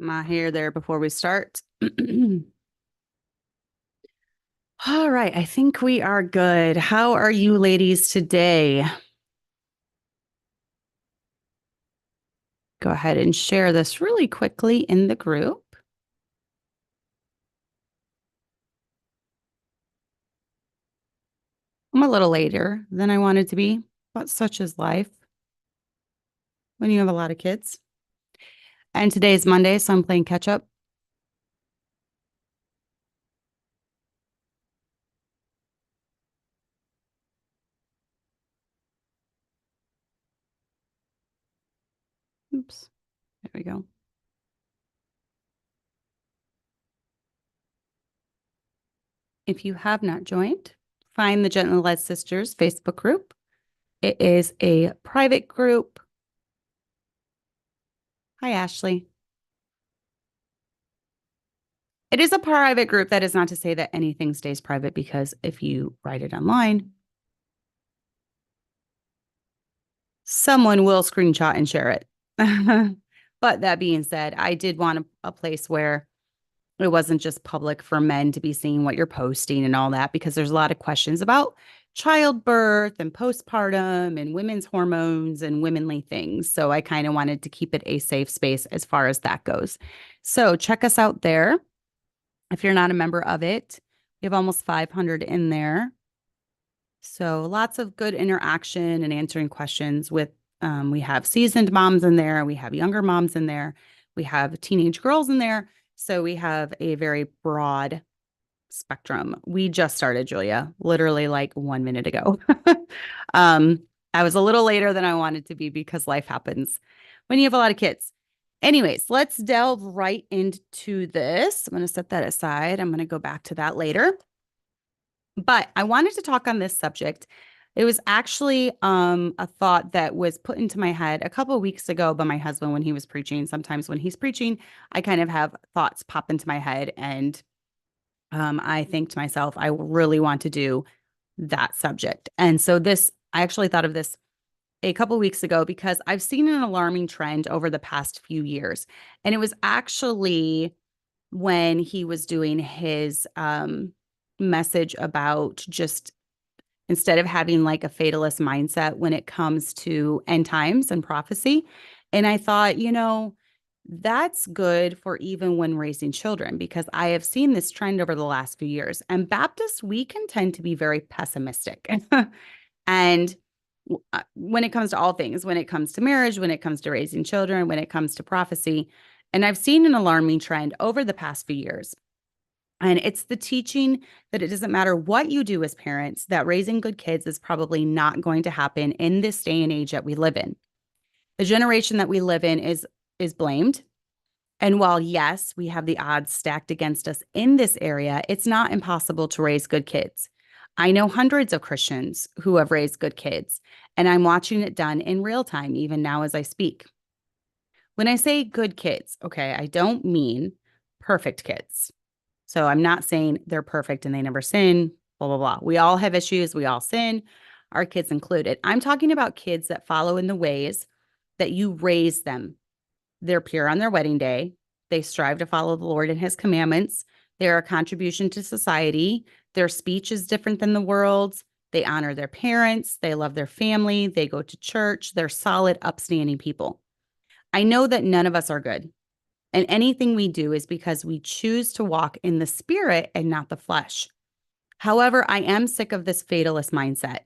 my hair there before we start. All right, I think we are good. How are you ladies today? Go ahead and share this really quickly in the group. I'm a little later than I wanted to be, but such is life when you have a lot of kids. And today is Monday, so I'm playing catch up. Oops, there we go. If you have not joined, find the Gently Led Sisters Facebook group. It is a private group. Hi, Ashley. It is a private group. That is not to say that anything stays private, because if you write it online, someone will screenshot and share it. But that being said, I did want a place where it wasn't just public for men to be seeing what you're posting and all that, because there's a lot of questions about childbirth and postpartum and women's hormones and womanly things. So I kind of wanted to keep it a safe space as far as that goes. So check us out there. If you're not a member of it, we have almost 500 in there. So lots of good interaction and answering questions with, we have seasoned moms in there. We have younger moms in there. We have teenage girls in there. So we have a very broad spectrum. We just started, Julia, literally like 1 minute ago. I was a little later than I wanted to be because life happens when you have a lot of kids. Anyways, let's delve right into this. I'm going to set that aside. I'm going to go back to that later. But I wanted to talk on this subject. It was actually a thought that was put into my head a couple of weeks ago by my husband when he was preaching. Sometimes when he's preaching, I kind of have thoughts pop into my head, and I think to myself, I really want to do that subject. And so I actually thought of this a couple of weeks ago because I've seen an alarming trend over the past few years. And it was actually when he was doing his message about just, instead of having like a fatalist mindset when it comes to end times and prophecy. And I thought, that's good for even when raising children, because I have seen this trend over the last few years. And Baptists, we can tend to be very pessimistic. And when it comes to all things, when it comes to marriage, when it comes to raising children, when it comes to prophecy. And I've seen an alarming trend over the past few years. And it's the teaching that it doesn't matter what you do as parents, that raising good kids is probably not going to happen in this day and age that we live in. The generation that we live in is blamed. And while, yes, we have the odds stacked against us in this area, it's not impossible to raise good kids. I know hundreds of Christians who have raised good kids, and I'm watching it done in real time, even now as I speak. When I say good kids, okay, I don't mean perfect kids. So I'm not saying they're perfect and they never sin, blah, blah, blah. We all have issues. We all sin, our kids included. I'm talking about kids that follow in the ways that you raise them. They're pure on their wedding day. They strive to follow the Lord and his commandments. They're a contribution to society. Their speech is different than the world's. They honor their parents. They love their family. They go to church. They're solid, upstanding people. I know that none of us are good. And anything we do is because we choose to walk in the spirit and not the flesh. However, I am sick of this fatalist mindset.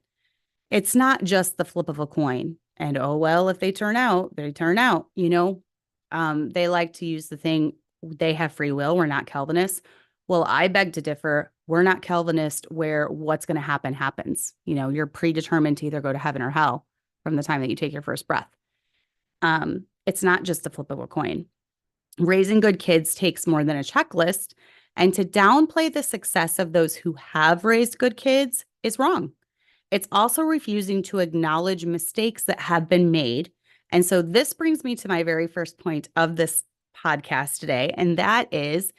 It's not just the flip of a coin. And, oh, well, if they turn out, they turn out, they like to use the thing, they have free will. We're not Calvinists. Well, I beg to differ. We're not Calvinist where what's going to happen happens. You're predetermined to either go to heaven or hell from the time that you take your first breath. It's not just the flip of a coin. Raising good kids takes more than a checklist, and to downplay the success of those who have raised good kids is wrong. It's also refusing to acknowledge mistakes that have been made. And so this brings me to my very first point of this podcast today, and that is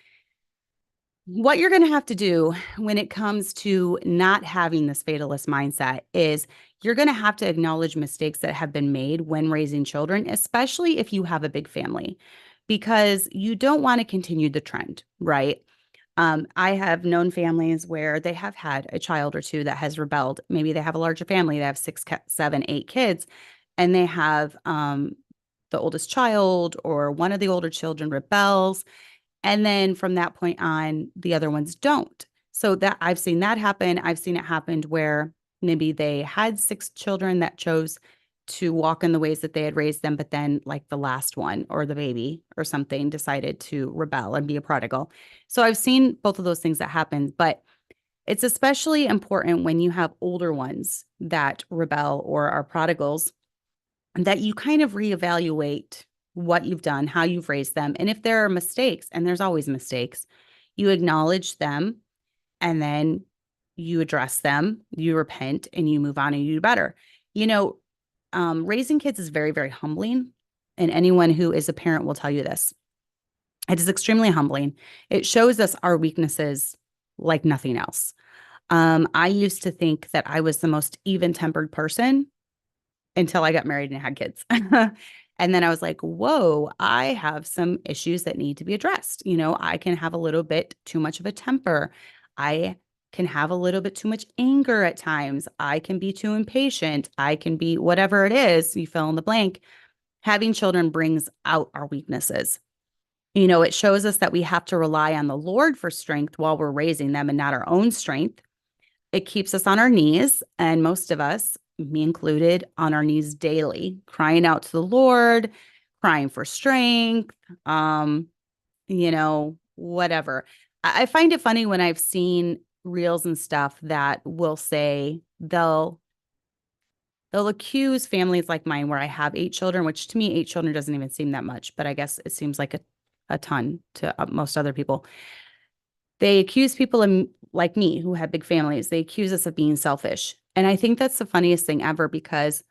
what you're going to have to do when it comes to not having this fatalist mindset is you're going to have to acknowledge mistakes that have been made when raising children, especially if you have a big family. because you don't want to continue the trend, right? I have known families where they have had a child or two that has rebelled. Maybe they have a larger family, they have six, seven, eight kids, and they have the oldest child or one of the older children rebels. And then from that point on, the other ones don't. So that I've seen that happen. I've seen it happen where maybe they had six children that chose to walk in the ways that they had raised them, but then like the last one or the baby or something decided to rebel and be a prodigal. So I've seen both of those things that happen, but it's especially important when you have older ones that rebel or are prodigals that you kind of reevaluate what you've done, how you've raised them. And if there are mistakes, and there's always mistakes, you acknowledge them and then you address them, you repent, and you move on and you do better. You know, raising kids is very, very humbling. And anyone who is a parent will tell you this. It is extremely humbling. It shows us our weaknesses like nothing else. I used to think that I was the most even-tempered person until I got married and had kids. And then I was like, whoa, I have some issues that need to be addressed. You know, I can have a little bit too much of a temper. I can have a little bit too much anger at times. I can be too impatient. I can be whatever it is, you fill in the blank. Having children brings out our weaknesses. You know, it shows us that we have to rely on the Lord for strength while we're raising them and not our own strength. It keeps us on our knees, and most of us, me included, on our knees daily, crying out to the Lord, crying for strength, you know, whatever. I find it funny when I've seen reels and stuff that will say they'll accuse families like mine where I have 8 children, which to me, 8 children doesn't even seem that much, but I guess it seems like a ton to most other people. They accuse people like me who have big families. They accuse us of being selfish. And I think that's the funniest thing ever, because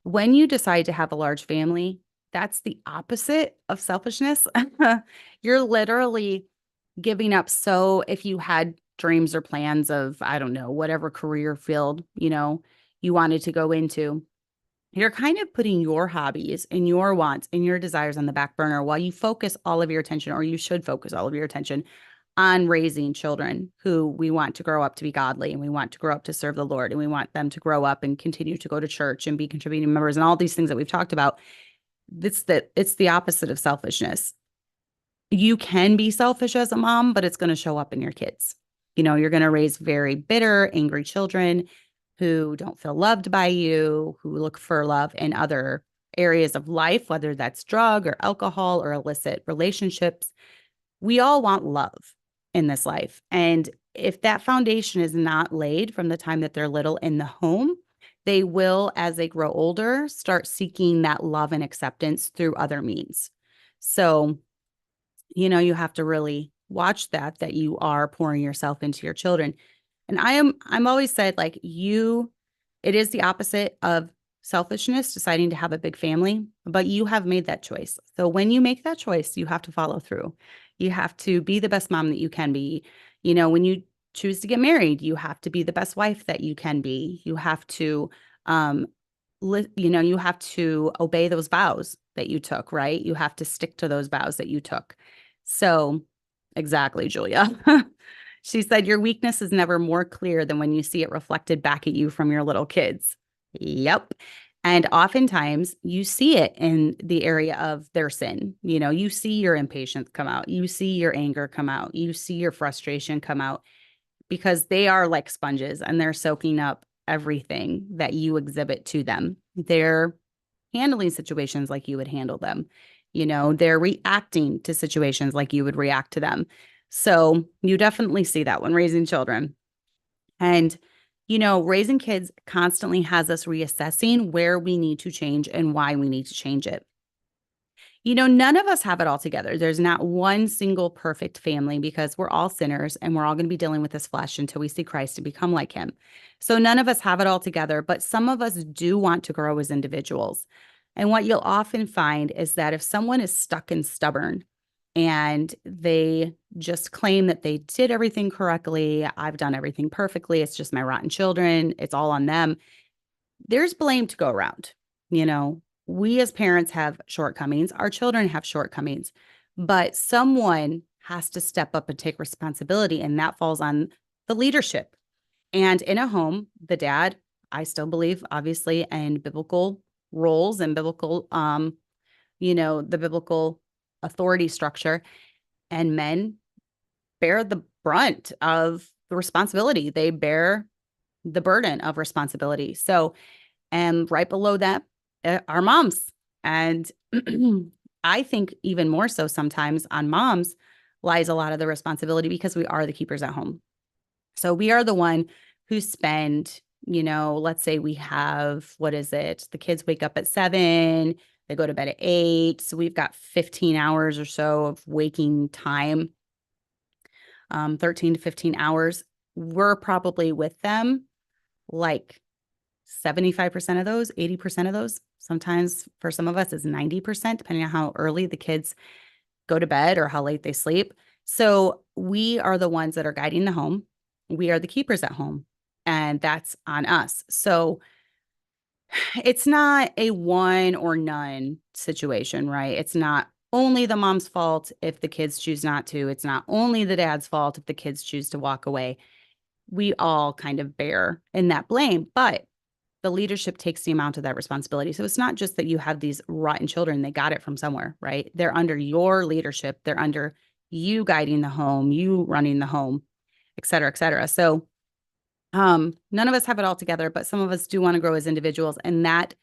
when you decide to have a large family, that's the opposite of selfishness. You're literally giving up. So if you had dreams or plans of, I don't know, whatever career field, you know, you wanted to go into, you're kind of putting your hobbies and your wants and your desires on the back burner while you focus all of your attention, or you should focus all of your attention on raising children who we want to grow up to be godly, and we want to grow up to serve the Lord, and we want them to grow up and continue to go to church and be contributing members and all these things that we've talked about. It's the opposite of selfishness. You can be selfish as a mom, but it's going to show up in your kids. You know, you're going to raise very bitter, angry children who don't feel loved by you, who look for love in other areas of life, whether that's drug or alcohol or illicit relationships. We all want love in this life. And if that foundation is not laid from the time that they're little in the home, they will, as they grow older, start seeking that love and acceptance through other means. So, you know, you have to really watch that you are pouring yourself into your children. And I'm always said, like, it is the opposite of selfishness, deciding to have a big family, but you have made that choice. So when you make that choice, you have to follow through. You have to be the best mom that you can be. You know, when you choose to get married, you have to be the best wife that you can be. You have to, you have to obey those vows that you took, right? You have to stick to those vows that you took. So exactly, Julia. She said, your weakness is never more clear than when you see it reflected back at you from your little kids. Yep. And oftentimes you see it in the area of their sin. You know, you see your impatience come out. You see your anger come out. You see your frustration come out, because they are like sponges and they're soaking up everything that you exhibit to them. They're handling situations like you would handle them. You know, they're reacting to situations like you would react to them. So you definitely see that when raising children. And, you know, raising kids constantly has us reassessing where we need to change and why we need to change it. You know, none of us have it all together. There's not one single perfect family, because we're all sinners and we're all going to be dealing with this flesh until we see Christ and become like him. So none of us have it all together, but some of us do want to grow as individuals. And what you'll often find is that if someone is stuck and stubborn and they just claim that they did everything correctly, I've done everything perfectly, it's just my rotten children, it's all on them, there's blame to go around. You know, we as parents have shortcomings, our children have shortcomings. but someone has to step up and take responsibility, and that falls on the leadership. And in a home, the dad, I still believe, obviously, in biblical roles and biblical, the biblical authority structure, and men bear the brunt of the responsibility. They bear the burden of responsibility. So, and right below that are moms. And I think even more so sometimes on moms lies a lot of the responsibility, because we are the keepers at home. So we are the one who spend, let's say we have, what is it? The kids wake up at 7, they go to bed at 8. So we've got 15 hours or so of waking time, 13 to 15 hours. We're probably with them like 75% of those, 80% of those. Sometimes for some of us is 90%, depending on how early the kids go to bed or how late they sleep. So we are the ones that are guiding the home. We are the keepers at home, and that's on us. So it's not a one or none situation, right? It's not only the mom's fault if the kids choose not to. It's not only the dad's fault if the kids choose to walk away. We all kind of bear in that blame, but the leadership takes the amount of that responsibility. So it's not just that you have these rotten children, they got it from somewhere, right? They're under your leadership. They're under you guiding the home, you running the home, et cetera, et cetera. So none of us have it all together, but some of us do want to grow as individuals. And that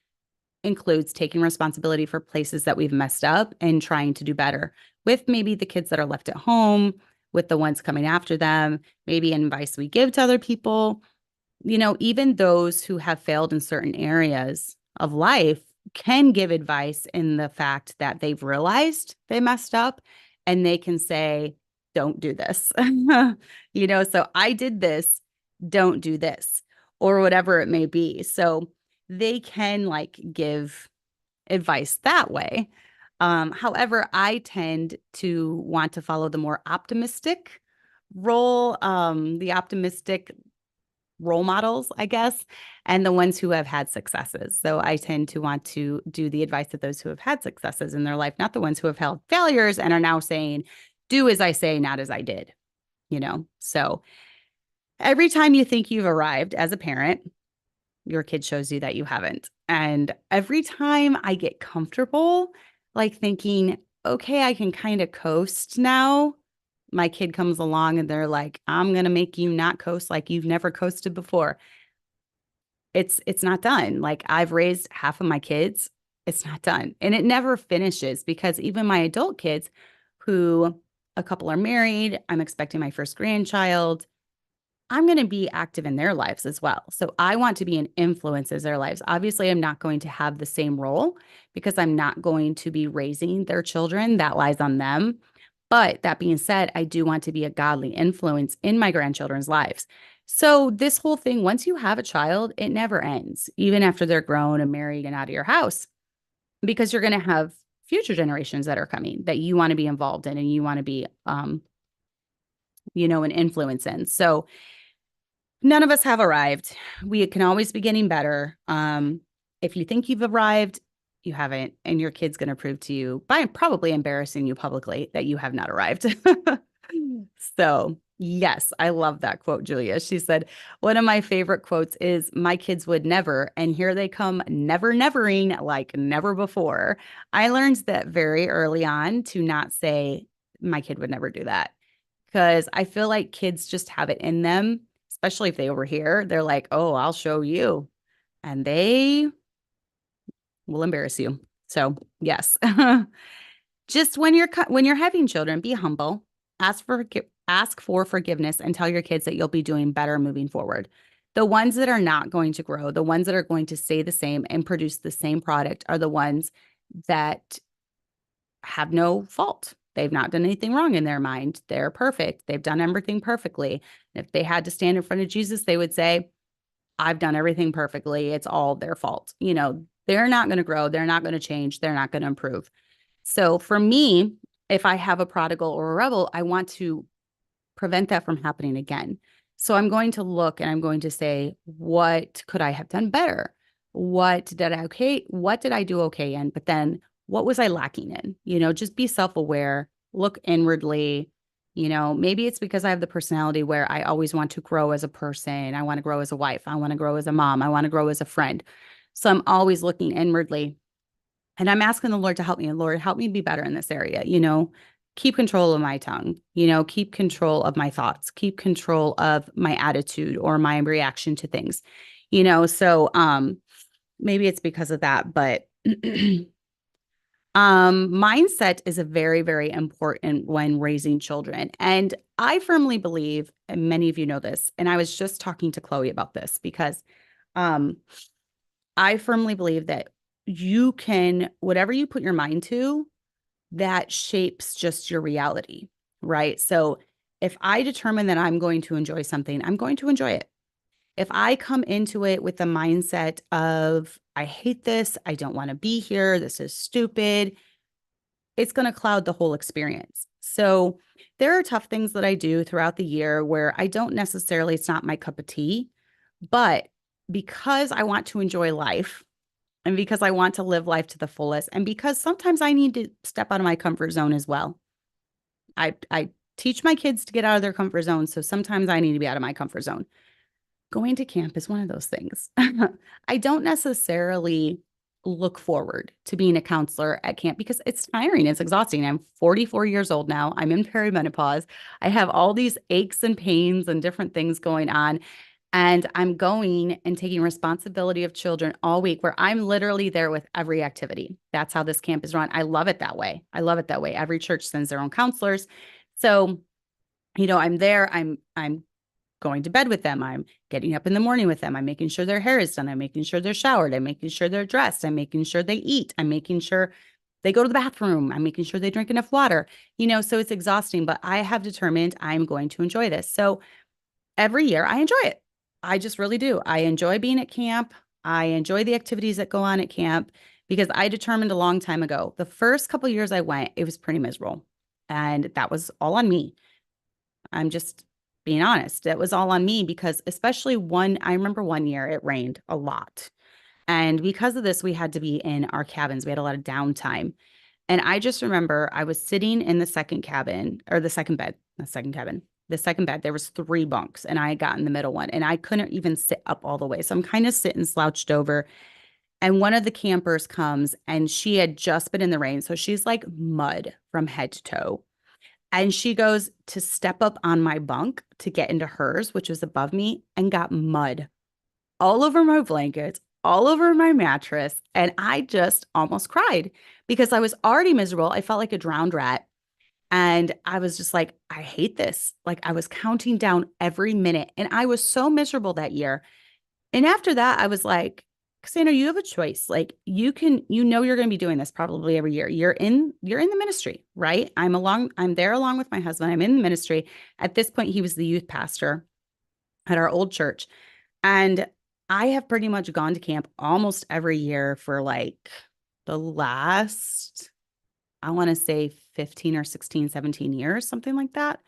includes taking responsibility for places that we've messed up and trying to do better with maybe the kids that are left at home, with the ones coming after them, maybe advice we give to other people. Even those who have failed in certain areas of life can give advice in the fact that they've realized they messed up, and they can say, don't do this. So I did this, don't do this, or whatever it may be. So they can give advice that way. However, I tend to want to follow the more optimistic the optimistic role models, I guess, and the ones who have had successes. So I tend to want to do the advice of those who have had successes in their life, not the ones who have had failures and are now saying, do as I say, not as I did, So every time you think you've arrived as a parent, your kid shows you that you haven't. And every time I get comfortable, thinking, okay, I can kind of coast now, my kid comes along and they're like, I'm going to make you not coast like you've never coasted before. It's not done. I've raised half of my kids. It's not done. And it never finishes, because even my adult kids, who a couple are married, I'm expecting my first grandchild, I'm going to be active in their lives as well. So I want to be an influence in their lives. Obviously, I'm not going to have the same role, because I'm not going to be raising their children. That lies on them. But that being said, I do want to be a godly influence in my grandchildren's lives. So this whole thing, once you have a child, it never ends, even after they're grown and married and out of your house, because you're going to have future generations that are coming that you want to be involved in, and you want to be, an influence in. So none of us have arrived. We can always be getting better. If you think you've arrived, you haven't, and your kid's going to prove to you by probably embarrassing you publicly that you have not arrived. So yes, I love that quote, Julia. She said, one of my favorite quotes is, my kids would never, and here they come, never, nevering like never before. I learned that very early on, to not say my kid would never do that, because I feel like kids just have it in them, especially if they overhear. They're like, oh, I'll show you. And they will embarrass you. So yes, just when you're having children, be humble, ask for forgiveness, and tell your kids that you'll be doing better moving forward. The ones that are not going to grow, the ones that are going to stay the same and produce the same product, are the ones that have no fault. They've not done anything wrong in their mind. They're perfect. They've done everything perfectly. If they had to stand in front of Jesus, they would say, I've done everything perfectly. It's all their fault. They're not going to grow. They're not going to change. They're not going to improve. So for me, if I have a prodigal or a rebel, I want to prevent that from happening again. So I'm going to look and I'm going to say, what could I have done better? What did I do okay in? But then what was I lacking in? Just be self-aware, look inwardly. Maybe it's because I have the personality where I always want to grow as a person. I want to grow as a wife. I want to grow as a mom. I want to grow as a friend. So I'm always looking inwardly. And I'm asking the Lord to help me. And Lord, help me be better in this area. Keep control of my tongue, keep control of my thoughts, keep control of my attitude or my reaction to things, so maybe it's because of that, but mindset is a very, very important when raising children. And I firmly believe, and many of you know this, and I was just talking to Chloe about this because I firmly believe that whatever you put your mind to, that shapes just your reality, right? So if I determine that I'm going to enjoy something, I'm going to enjoy it. If I come into it with the mindset of, I hate this, I don't want to be here, this is stupid, it's going to cloud the whole experience. So there are tough things that I do throughout the year where I don't necessarily, it's not my cup of tea, but because I want to enjoy life, and because I want to live life to the fullest, and because sometimes I need to step out of my comfort zone as well. I teach my kids to get out of their comfort zone, so sometimes I need to be out of my comfort zone. Going to camp is one of those things. I don't necessarily look forward to being a counselor at camp because it's tiring, it's exhausting. I'm 44 years old now. I'm in perimenopause. I have all these aches and pains and different things going on. And I'm going and taking responsibility of children all week where I'm literally there with every activity. That's how this camp is run. I love it that way. I love it that way. Every church sends their own counselors. So, I'm there. I'm going to bed with them. I'm getting up in the morning with them. I'm making sure their hair is done. I'm making sure they're showered. I'm making sure they're dressed. I'm making sure they eat. I'm making sure they go to the bathroom. I'm making sure they drink enough water. So it's exhausting, but I have determined I'm going to enjoy this. So every year I enjoy it. I just really do. I enjoy being at camp. I enjoy the activities that go on at camp because I determined a long time ago, the first couple of years I went, it was pretty miserable. And that was all on me. I'm just being honest. That was all on me because especially I remember one year it rained a lot. And because of this, we had to be in our cabins. We had a lot of downtime. And I just remember I was sitting in the second cabin or the second bed, the second cabin, the second bed. There was 3 bunks and I got in the middle one and I couldn't even sit up all the way. So I'm kind of sitting slouched over. And one of the campers comes and she had just been in the rain. So she's like mud from head to toe. And she goes to step up on my bunk to get into hers, which was above me, and got mud all over my blankets, all over my mattress. And I just almost cried because I was already miserable. I felt like a drowned rat. And I was just like, I hate this. Like I was counting down every minute. And I was so miserable that year. And after that, I was like, Cassandra, you have a choice. Like you're going to be doing this probably every year. You're in the ministry, right? I'm there along with my husband. I'm in the ministry. At this point, he was the youth pastor at our old church. And I have pretty much gone to camp almost every year for like the last, I want to say 15 or 16, 17 years, something like that,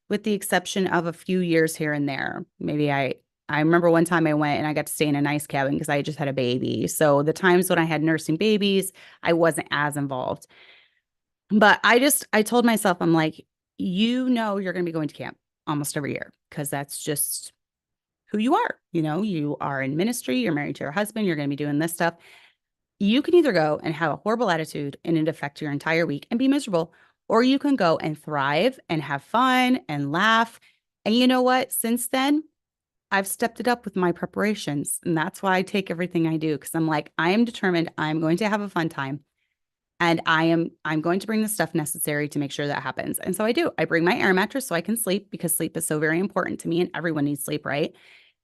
with the exception of a few years here and there. Maybe I remember one time I went and I got to stay in a nice cabin because I just had a baby. So the times when I had nursing babies, I wasn't as involved. But I told myself, I'm like, you're going to be going to camp almost every year because that's just who you are. You are in ministry, you're married to your husband, you're going to be doing this stuff. You can either go and have a horrible attitude and it affect your entire week and be miserable, or you can go and thrive and have fun and laugh. And you know what? Since then, I've stepped it up with my preparations. And that's why I take everything I do. Cause I'm like, I am determined I'm going to have a fun time. And I'm going to bring the stuff necessary to make sure that happens. And so I do. I bring my air mattress so I can sleep because sleep is so very important to me and everyone needs sleep, right?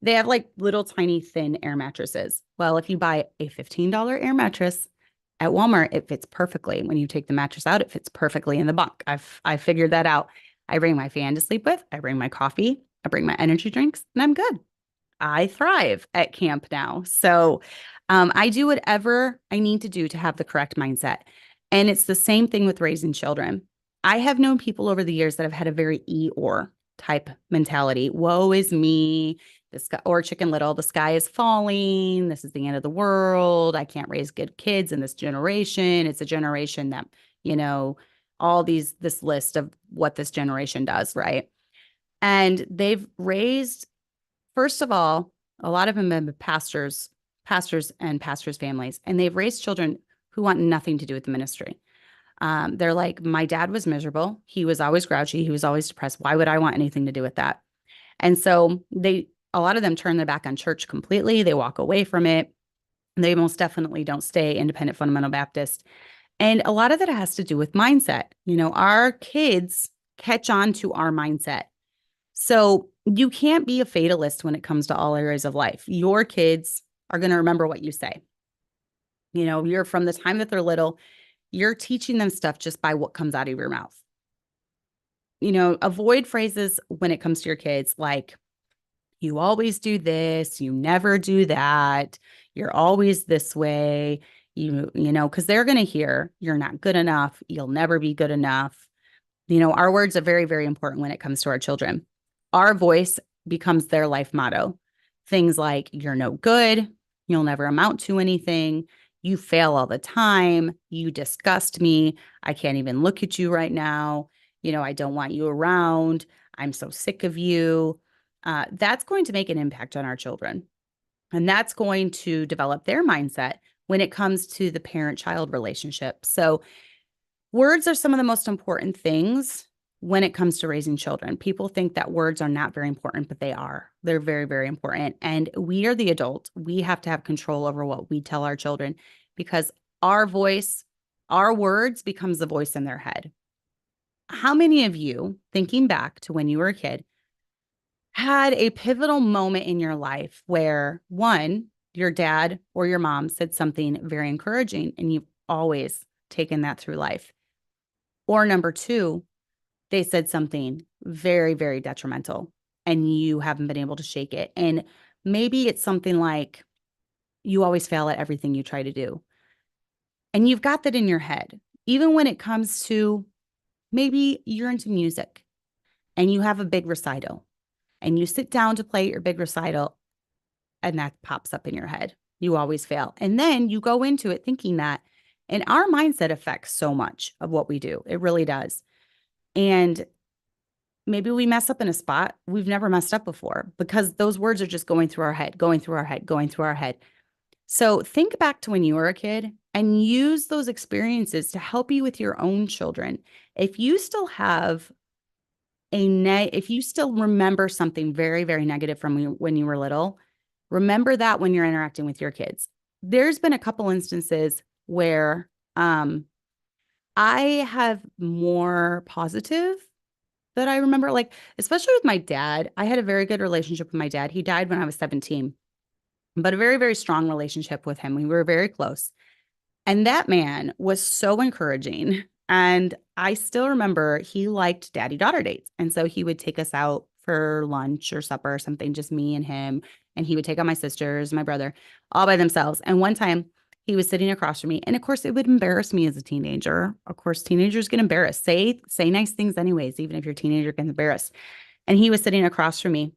They have like little tiny thin air mattresses. Well, if you buy a $15 air mattress at Walmart, it fits perfectly. When you take the mattress out, it fits perfectly in the bunk. I figured that out. I bring my fan to sleep with. I bring my coffee. I bring my energy drinks and I'm good. I thrive at camp now. So I do whatever I need to do to have the correct mindset. And it's the same thing with raising children. I have known people over the years that have had a very Eeyore type mentality. Woe is me. The sky, or Chicken Little, the sky is falling. This is the end of the world. I can't raise good kids in this generation. It's a generation that, this list of what this generation does, right? And they've raised, first of all, a lot of them have been pastors and pastors' families, and they've raised children who want nothing to do with the ministry. They're like, my dad was miserable. He was always grouchy. He was always depressed. Why would I want anything to do with that? And so a lot of them turn their back on church completely. They walk away from it. They most definitely don't stay independent fundamental Baptist. And a lot of that has to do with mindset. Our kids catch on to our mindset. So you can't be a fatalist when it comes to all areas of life. Your kids are going to remember what you say. You're from the time that they're little, you're teaching them stuff just by what comes out of your mouth. Avoid phrases when it comes to your kids like, you always do this, you never do that, you're always this way, because they're going to hear you're not good enough, you'll never be good enough. Our words are very, very important when it comes to our children. Our voice becomes their life motto. Things like, you're no good, you'll never amount to anything, you fail all the time, you disgust me, I can't even look at you right now, I don't want you around, I'm so sick of you. That's going to make an impact on our children. And that's going to develop their mindset when it comes to the parent-child relationship. So words are some of the most important things when it comes to raising children. People think that words are not very important, but they are. They're very, very important. And we are the adult. We have to have control over what we tell our children because our voice, our words becomes the voice in their head. How many of you, thinking back to when you were a kid, had a pivotal moment in your life where, one, your dad or your mom said something very encouraging and you've always taken that through life? Or number two, they said something very, very detrimental and you haven't been able to shake it. And maybe it's something like, you always fail at everything you try to do. And you've got that in your head. Even when it comes to maybe you're into music and you have a big recital and you sit down to play your big recital and that pops up in your head. You always fail. And then you go into it thinking that, and our mindset affects so much of what we do. It really does. And maybe we mess up in a spot we've never messed up before because those words are just going through our head, going through our head, going through our head. So think back to when you were a kid and use those experiences to help you with your own children. If you still have if you still remember something very, very negative from when you were little, remember that when you're interacting with your kids. There's been a couple instances where I have more positive that I remember, like, especially with my dad. I had a very good relationship with my dad. He died when I was 17, but a very, very strong relationship with him. We were very close. And that man was so encouraging. And I still remember he liked daddy-daughter dates. And so he would take us out for lunch or supper or something, just me and him. And he would take out my sisters, my brother, all by themselves. And one time he was sitting across from me. And of course, it would embarrass me as a teenager. Of course, teenagers get embarrassed. Say nice things anyways, even if your teenager gets embarrassed. And he was sitting across from me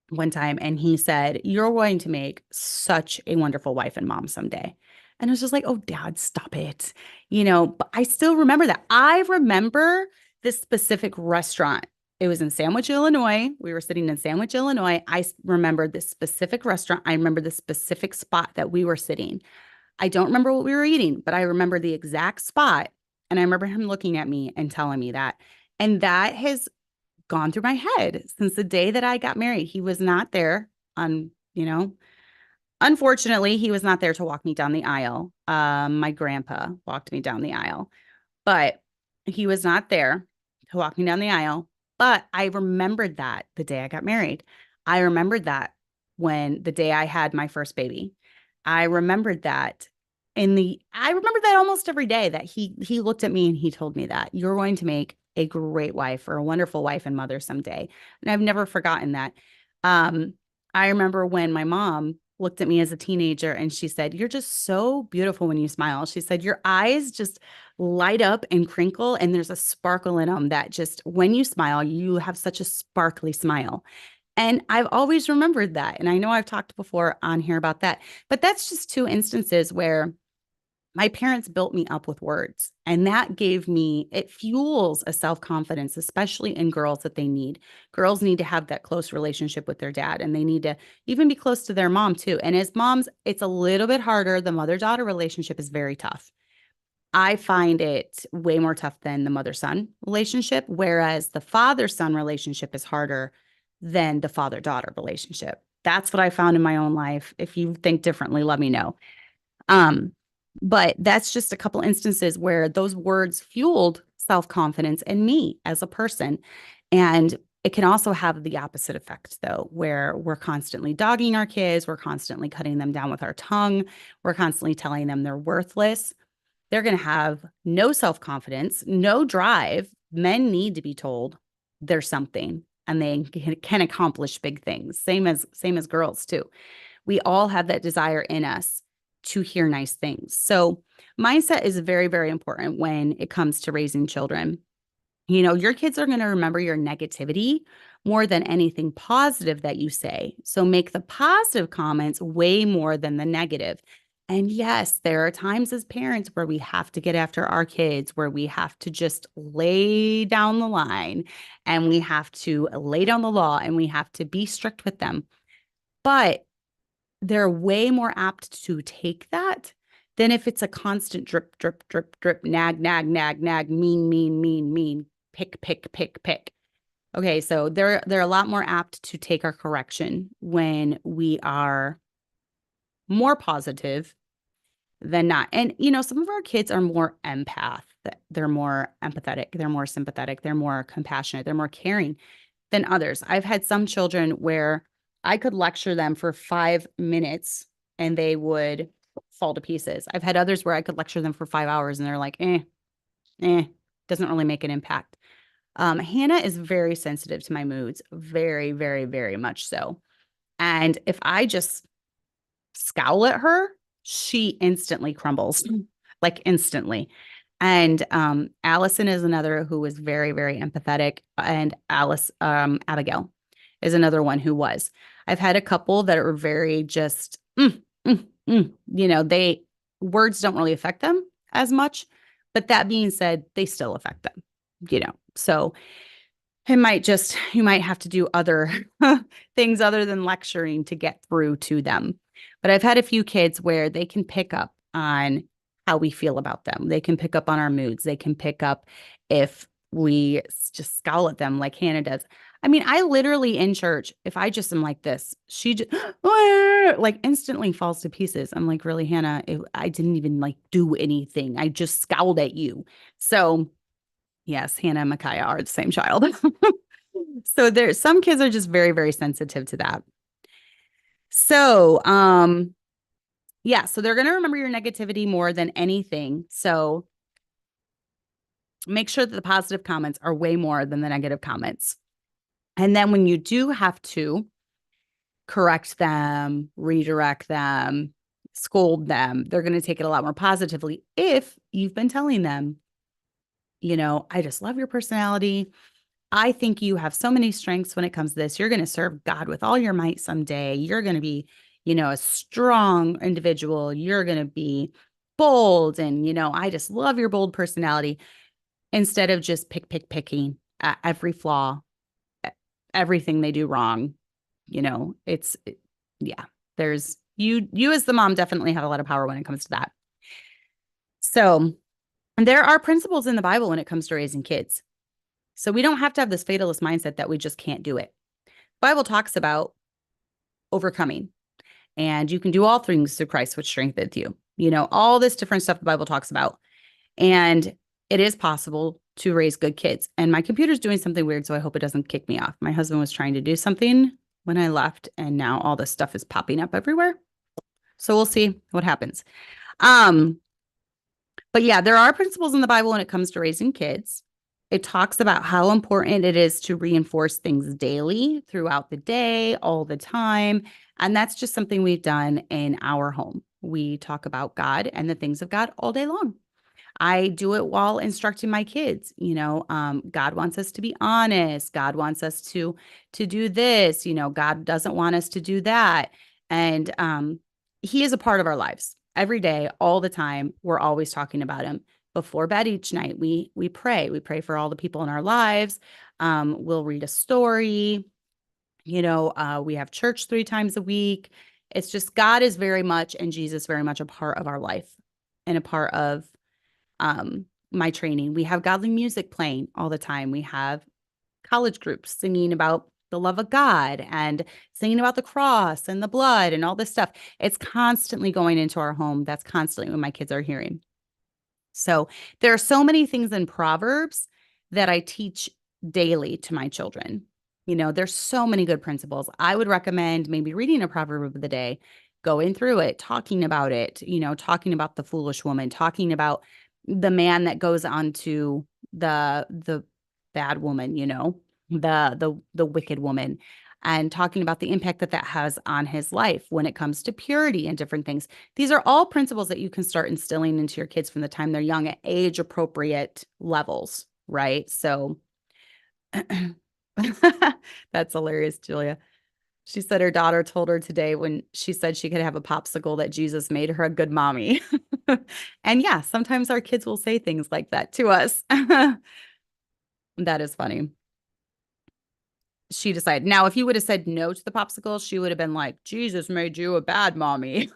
one time and he said, "You're going to make such a wonderful wife and mom someday." And I was just like, "Oh, Dad, stop it." But I still remember that. I remember this specific restaurant. It was in Sandwich, Illinois. We were sitting in Sandwich, Illinois. I remember this specific restaurant. I remember the specific spot that we were sitting. I don't remember what we were eating, but I remember the exact spot. And I remember him looking at me and telling me that. And that has gone through my head since the day that I got married. He was not there unfortunately, he was not there to walk me down the aisle. My grandpa walked me down the aisle, but he was not there to walk me down the aisle. But I remembered that the day I got married. I remembered that when the day I had my first baby. I remembered that I remember that almost every day that he looked at me and he told me that you're going to make a great wife or a wonderful wife and mother someday. And I've never forgotten that. I remember when my mom looked at me as a teenager and she said, "You're just so beautiful when you smile." She said, "Your eyes just light up and crinkle and there's a sparkle in them that just when you smile, you have such a sparkly smile." And I've always remembered that. And I know I've talked before on here about that, but that's just two instances where my parents built me up with words, and that gave me, it fuels a self-confidence, especially in girls that they need. Girls need to have that close relationship with their dad, and they need to even be close to their mom too. And as moms, it's a little bit harder. The mother-daughter relationship is very tough. I find it way more tough than the mother-son relationship, whereas the father-son relationship is harder than the father-daughter relationship. That's what I found in my own life. If you think differently, let me know. Um, but that's just a couple instances where those words fueled self-confidence in me as a person. And it can also have the opposite effect, though, where we're constantly dogging our kids, we're constantly cutting them down with our tongue, we're constantly telling them they're worthless. They're going to have no self-confidence, no drive. Men need to be told there's something and they can accomplish big things. Same as girls too. We all have that desire in us to hear nice things. So mindset is very, very important when it comes to raising children. You know, your kids are going to remember your negativity more than anything positive that you say. So make the positive comments way more than the negative. And yes, there are times as parents where we have to get after our kids, where we have to just lay down the line and we have to lay down the law and we have to be strict with them. But they're way more apt to take that than if it's a constant drip, drip, drip, drip, nag, nag, nag, nag, mean, mean, mean, mean, pick, pick, pick, pick. Okay, so they're a lot more apt to take our correction when we are more positive than not. And you know, some of our kids are more empath. They're more empathetic, they're more sympathetic, they're more compassionate, they're more caring than others. I've had some children where I could lecture them for 5 minutes and they would fall to pieces. I've had others where I could lecture them for 5 hours and they're like, doesn't really make an impact. Hannah is very sensitive to my moods, very, very, very much so. And if I just scowl at her, she instantly crumbles, like instantly. And Allison is another who was very, very empathetic. And Abigail is another one who was. I've had a couple that are very just, you know, words don't really affect them as much. But that being said, they still affect them, you know. So you might have to do other things other than lecturing to get through to them. But I've had a few kids where they can pick up on how we feel about them. They can pick up on our moods. They can pick up if we just scowl at them like Hannah does. I mean, I literally in church, if I just am like this, she just like instantly falls to pieces. I'm like, really, Hannah, I didn't even like do anything. I just scowled at you. So yes, Hannah and Micaiah are the same child. So some kids are just very, very sensitive to that. So, yeah, so they're going to remember your negativity more than anything. So make sure that the positive comments are way more than the negative comments. And then when you do have to correct them, redirect them, scold them, they're going to take it a lot more positively if you've been telling them, you know, I just love your personality. I think you have so many strengths when it comes to this. You're going to serve God with all your might someday. You're going to be, you know, a strong individual. You're going to be bold. And, you know, I just love your bold personality instead of just picking at every flaw, everything they do wrong. You know, yeah, there's you as the mom definitely have a lot of power when it comes to that. So there are principles in the Bible when it comes to raising kids. So we don't have to have this fatalist mindset that we just can't do it. The Bible talks about overcoming, and you can do all things through Christ, which strengthens you. You know, all this different stuff the Bible talks about. And it is possible to raise good kids. And my computer's doing something weird, so I hope it doesn't kick me off. My husband was trying to do something when I left, and now all this stuff is popping up everywhere. So we'll see what happens. But yeah, there are principles in the Bible when it comes to raising kids. It talks about how important it is to reinforce things daily throughout the day, all the time. And that's just something we've done in our home. We talk about God and the things of God all day long. I do it while instructing my kids. You know, God wants us to be honest. God wants us to do this. You know, God doesn't want us to do that. And he is a part of our lives every day, all the time. We're always talking about him. Before bed each night, we pray. We pray for all the people in our lives. We'll read a story. We have church 3 times a week. It's just God is very much, and Jesus very much, a part of our life and a part of my training. We have godly music playing all the time. We have college groups singing about the love of God and singing about the cross and the blood and all this stuff. It's constantly going into our home. That's constantly what my kids are hearing. So there are so many things in Proverbs that I teach daily to my children. There's so many good principles. I would recommend maybe reading a proverb of the day, going through it, talking about it, talking about the foolish woman, talking about the man that goes on to the bad woman, the wicked woman, and talking about the impact that has on his life when it comes to purity and different things. These are all principles that you can start instilling into your kids from the time they're young at age appropriate levels, right? So that's hilarious, Julia. She said her daughter told her today when she said she could have a popsicle that Jesus made her a good mommy. And yeah, sometimes our kids will say things like that to us. That is funny. She decided. Now, if you would have said no to the popsicle, she would have been like, Jesus made you a bad mommy,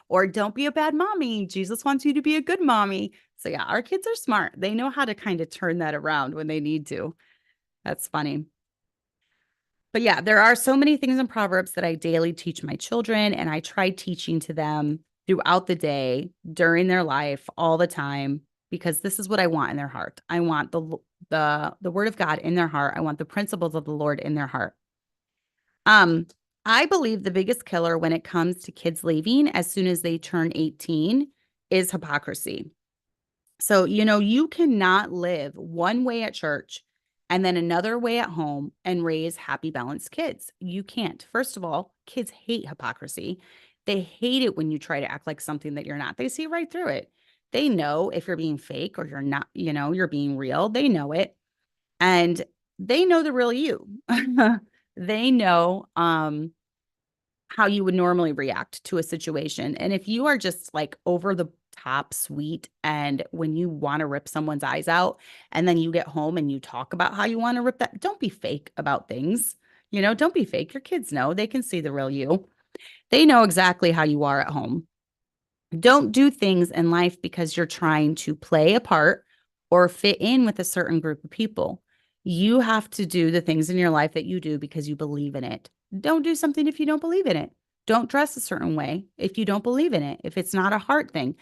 or don't be a bad mommy. Jesus wants you to be a good mommy. So yeah, our kids are smart. They know how to kind of turn that around when they need to. That's funny. But yeah, there are so many things in Proverbs that I daily teach my children, and I try teaching to them throughout the day, during their life, all the time, because this is what I want in their heart. I want the word of God in their heart. I want the principles of the Lord in their heart. I believe the biggest killer when it comes to kids leaving as soon as they turn 18 is hypocrisy. So, you cannot live one way at church and then another way at home and raise happy, balanced kids. You can't. First of all, kids hate hypocrisy. They hate it when you try to act like something that you're not. They see right through it. They know if you're being fake or you're not, you're being real. They know it. And they know the real you. They know how you would normally react to a situation. And if you are just like over the top sweet, and when you want to rip someone's eyes out and then you get home and you talk about how you want to rip that, don't be fake about things. Don't be fake. Your kids know. They can see the real you. They know exactly how you are at home. Don't do things in life because you're trying to play a part or fit in with a certain group of people. You have to do the things in your life that you do because you believe in it. Don't do something if you don't believe in it. Don't dress a certain way if you don't believe in it, if it's not a heart thing.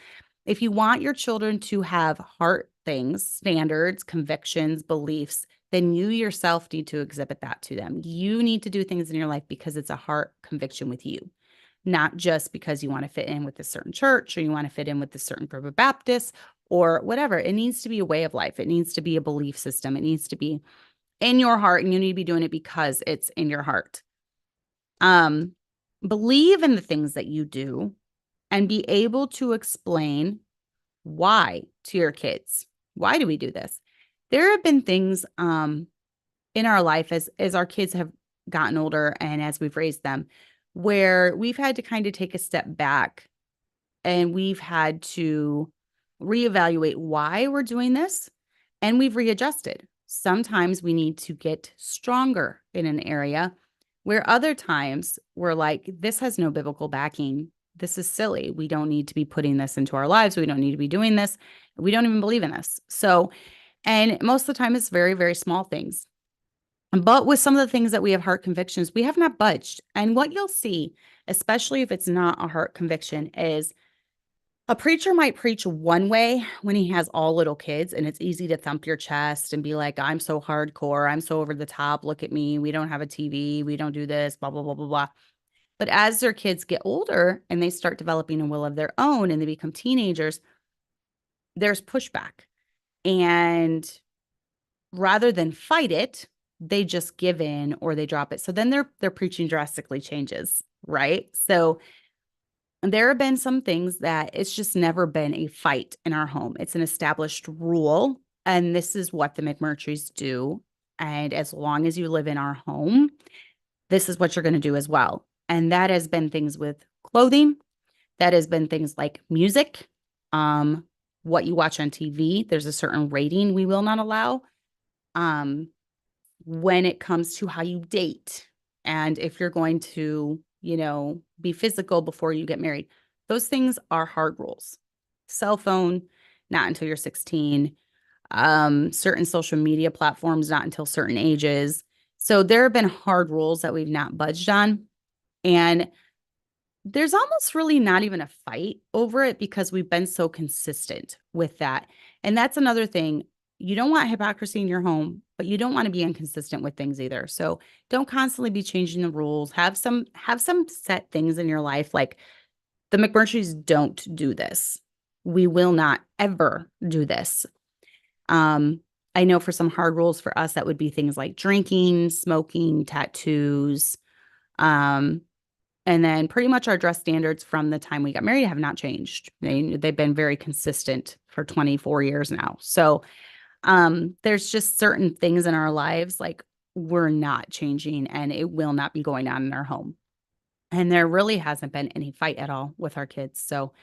If you want your children to have heart things, standards, convictions, beliefs, then you yourself need to exhibit that to them. You need to do things in your life because it's a heart conviction with you, not just because you want to fit in with a certain church or you want to fit in with a certain group of Baptists or whatever. It needs to be a way of life. It needs to be a belief system. It needs to be in your heart, and you need to be doing it because it's in your heart. Believe in the things that you do and be able to explain why to your kids. Why do we do this? There have been things in our life as our kids have gotten older and as we've raised them, where we've had to kind of take a step back and we've had to reevaluate why we're doing this, and we've readjusted. Sometimes we need to get stronger in an area where other times we're like, this has no biblical backing. This is silly. We don't need to be putting this into our lives. We don't need to be doing this. We don't even believe in this. So, and most of the time it's very, very small things. But with some of the things that we have heart convictions, we have not budged. And what you'll see, especially if it's not a heart conviction, is a preacher might preach one way when he has all little kids, and it's easy to thump your chest and be like, I'm so hardcore. I'm so over the top. Look at me. We don't have a TV. We don't do this, blah, blah, blah, blah, blah. But as their kids get older and they start developing a will of their own and they become teenagers, there's pushback. And rather than fight it, they just give in or they drop it. So then their preaching drastically changes, right? So there have been some things that it's just never been a fight in our home. It's an established rule, and this is what the McMurtry's do. And as long as you live in our home, this is what you're going to do as well. And that has been things with clothing. That has been things like music, what you watch on TV. There's a certain rating we will not allow. When it comes to how you date and if you're going to, be physical before you get married, those things are hard rules. Cell phone, not until you're 16. Certain social media platforms, not until certain ages. So there have been hard rules that we've not budged on. And there's almost really not even a fight over it because we've been so consistent with that. And that's another thing. You don't want hypocrisy in your home, but you don't want to be inconsistent with things either. So don't constantly be changing the rules. Have some set things in your life. Like the McMurtry's don't do this. We will not ever do this. I know for some hard rules for us, that would be things like drinking, smoking, tattoos. And then pretty much our dress standards from the time we got married have not changed. They've been very consistent for 24 years now. So there's just certain things in our lives like we're not changing and it will not be going on in our home. And there really hasn't been any fight at all with our kids. So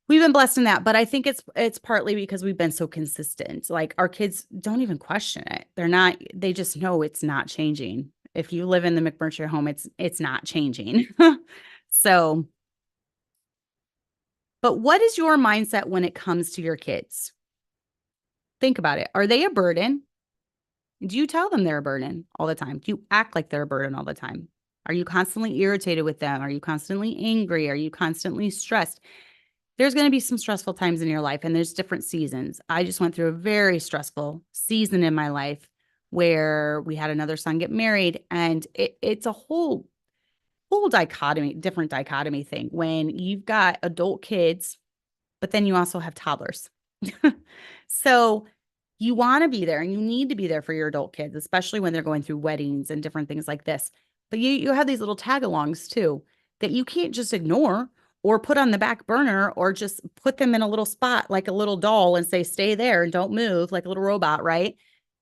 we've been blessed in that, but I think it's partly because we've been so consistent. Like our kids don't even question it. They just know it's not changing. If you live in the McMurtry home, it's not changing. So, but what is your mindset when it comes to your kids? Think about it. Are they a burden? Do you tell them they're a burden all the time? Do you act like they're a burden all the time? Are you constantly irritated with them? Are you constantly angry? Are you constantly stressed? There's going to be some stressful times in your life, and there's different seasons. I just went through a very stressful season in my life where we had another son get married, and it's a whole different dichotomy thing when you've got adult kids, but then you also have toddlers. So you want to be there and you need to be there for your adult kids, especially when they're going through weddings and different things like this. But you have these little tag-alongs too that you can't just ignore or put on the back burner or just put them in a little spot like a little doll and say, stay there and don't move like a little robot, right?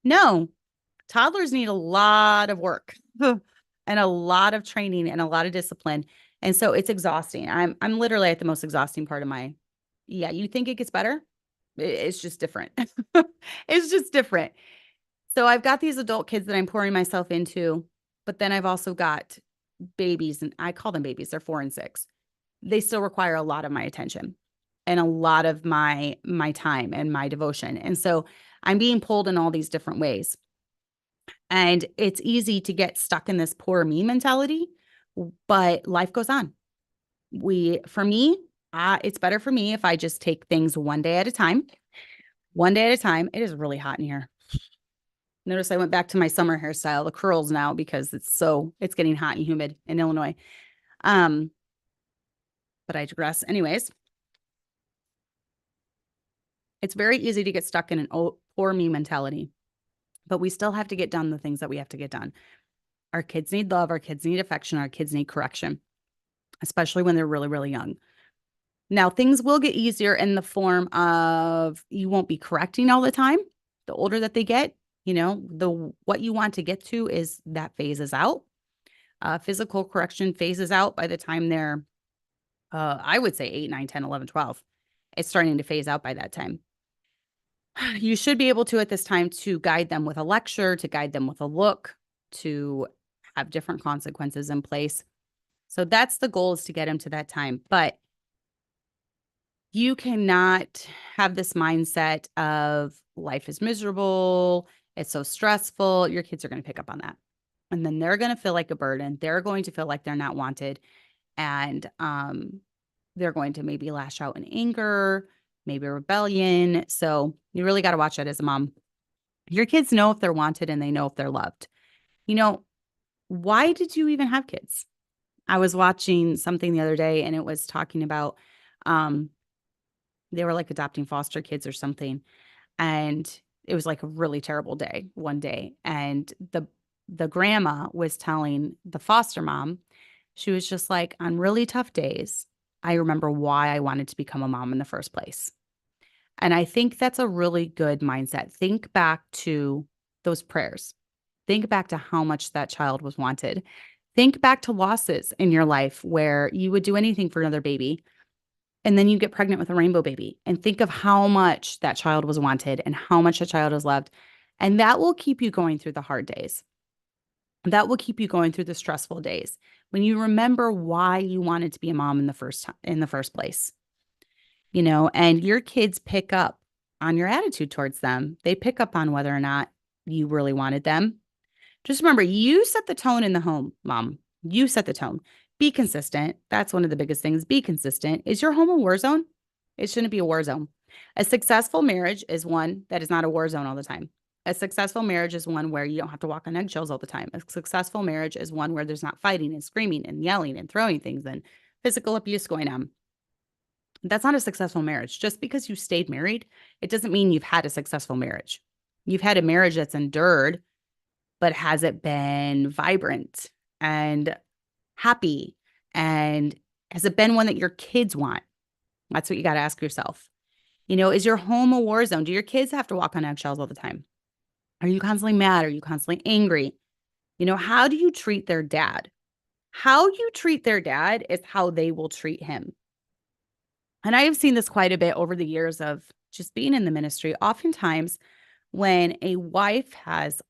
No, toddlers need a lot of work and a lot of training and a lot of discipline. And so it's exhausting. I'm literally at the most exhausting part of you think it gets better? It's just different. It's just different. So I've got these adult kids that I'm pouring myself into, but then I've also got babies, and I call them babies. They're 4 and 6. They still require a lot of my attention and a lot of my time and my devotion. And so I'm being pulled in all these different ways. And it's easy to get stuck in this poor me mentality, but life goes on. For me, it's better for me if I just take things one day at a time. One day at a time. It is really hot in here. Notice I went back to my summer hairstyle, the curls now, because it's getting hot and humid in Illinois. But I digress. Anyways, it's very easy to get stuck in an poor me mentality, but we still have to get done the things that we have to get done. Our kids need love. Our kids need affection. Our kids need correction, especially when they're really, really young. Now, things will get easier in the form of you won't be correcting all the time. The older that they get, what you want to get to is that phases out. Physical correction phases out by the time they're, I would say 8, 9, 10, 11, 12. It's starting to phase out by that time. You should be able to, at this time, to guide them with a lecture, to guide them with a look, to have different consequences in place. So that's the goal, is to get them to that time. But you cannot have this mindset of life is miserable, it's so stressful. Your kids are going to pick up on that. And then they're going to feel like a burden. They're going to feel like they're not wanted. And they're going to maybe lash out in anger, maybe rebellion. So you really got to watch that as a mom. Your kids know if they're wanted and they know if they're loved. Why did you even have kids? I was watching something the other day and it was talking about they were like adopting foster kids or something. And it was like a really terrible day one day. And the grandma was telling the foster mom, she was just like, on really tough days, I remember why I wanted to become a mom in the first place. And I think that's a really good mindset. Think back to those prayers. Think back to how much that child was wanted. Think back to losses in your life where you would do anything for another baby. And then you get pregnant with a rainbow baby and think of how much that child was wanted and how much a child is loved. And that will keep you going through the hard days. That will keep you going through the stressful days when you remember why you wanted to be a mom in the first place. And your kids pick up on your attitude towards them. They pick up on whether or not you really wanted them. Just remember, you set the tone in the home, mom. You set the tone. Be consistent. That's one of the biggest things. Be consistent. Is your home a war zone? It shouldn't be a war zone. A successful marriage is one that is not a war zone all the time. A successful marriage is one where you don't have to walk on eggshells all the time. A successful marriage is one where there's not fighting and screaming and yelling and throwing things and physical abuse going on. That's not a successful marriage. Just because you stayed married, it doesn't mean you've had a successful marriage. You've had a marriage that's endured, but has it been vibrant and happy? And has it been one that your kids want? That's what you got to ask yourself. Is your home a war zone? Do your kids have to walk on eggshells all the time? Are you constantly mad? Are you constantly angry? How do you treat their dad? How you treat their dad is how they will treat him. And I have seen this quite a bit over the years of just being in the ministry. Oftentimes, when a wife has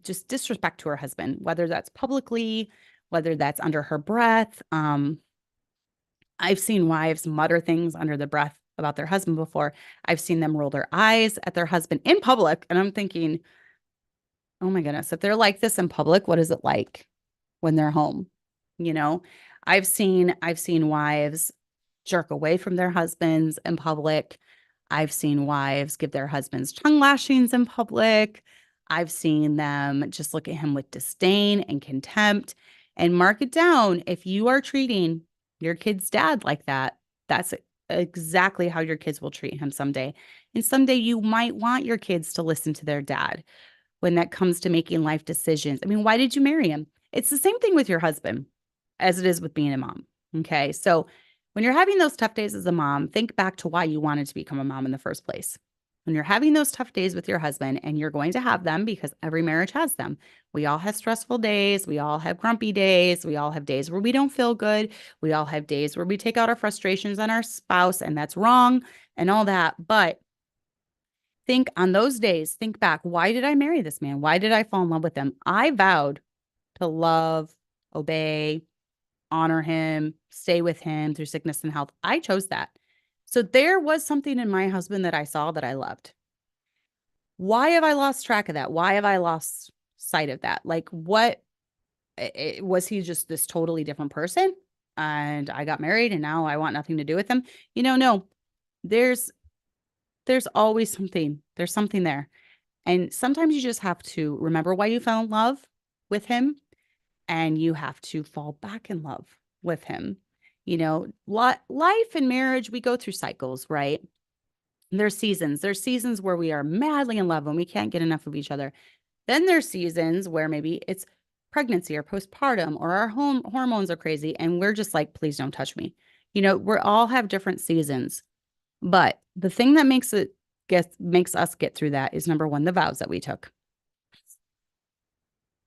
just disrespect to her husband, whether that's publicly, whether that's under her breath. I've seen wives mutter things under the breath about their husband before. I've seen them roll their eyes at their husband in public. And I'm thinking, oh my goodness, if they're like this in public, what is it like when they're home? I've seen wives jerk away from their husbands in public. I've seen wives give their husbands tongue lashings in public. I've seen them just look at him with disdain and contempt. And mark it down, if you are treating your kid's dad like that, that's exactly how your kids will treat him someday. And someday you might want your kids to listen to their dad when that comes to making life decisions. I mean, why did you marry him? It's the same thing with your husband as it is with being a mom. Okay. So when you're having those tough days as a mom, think back to why you wanted to become a mom in the first place. When you're having those tough days with your husband, and you're going to have them because every marriage has them. We all have stressful days. We all have grumpy days. We all have days where we don't feel good. We all have days where we take out our frustrations on our spouse, and that's wrong and all that. But think on those days, think back, why did I marry this man? Why did I fall in love with him? I vowed to love, obey, honor him, stay with him through sickness and health. I chose that. So there was something in my husband that I saw that I loved. Why have I lost track of that? Why have I lost sight of that? Like, was he just this totally different person? And I got married and now I want nothing to do with him. No, there's always something. There's something there. And sometimes you just have to remember why you fell in love with him, and you have to fall back in love with him. Life and marriage, we go through cycles, right? There's seasons. There's seasons where we are madly in love and we can't get enough of each other. Then there's seasons where maybe it's pregnancy or postpartum, or our hormones are crazy and we're just like, please don't touch me. We all have different seasons. But the thing that makes us get through that is, number one, the vows that we took.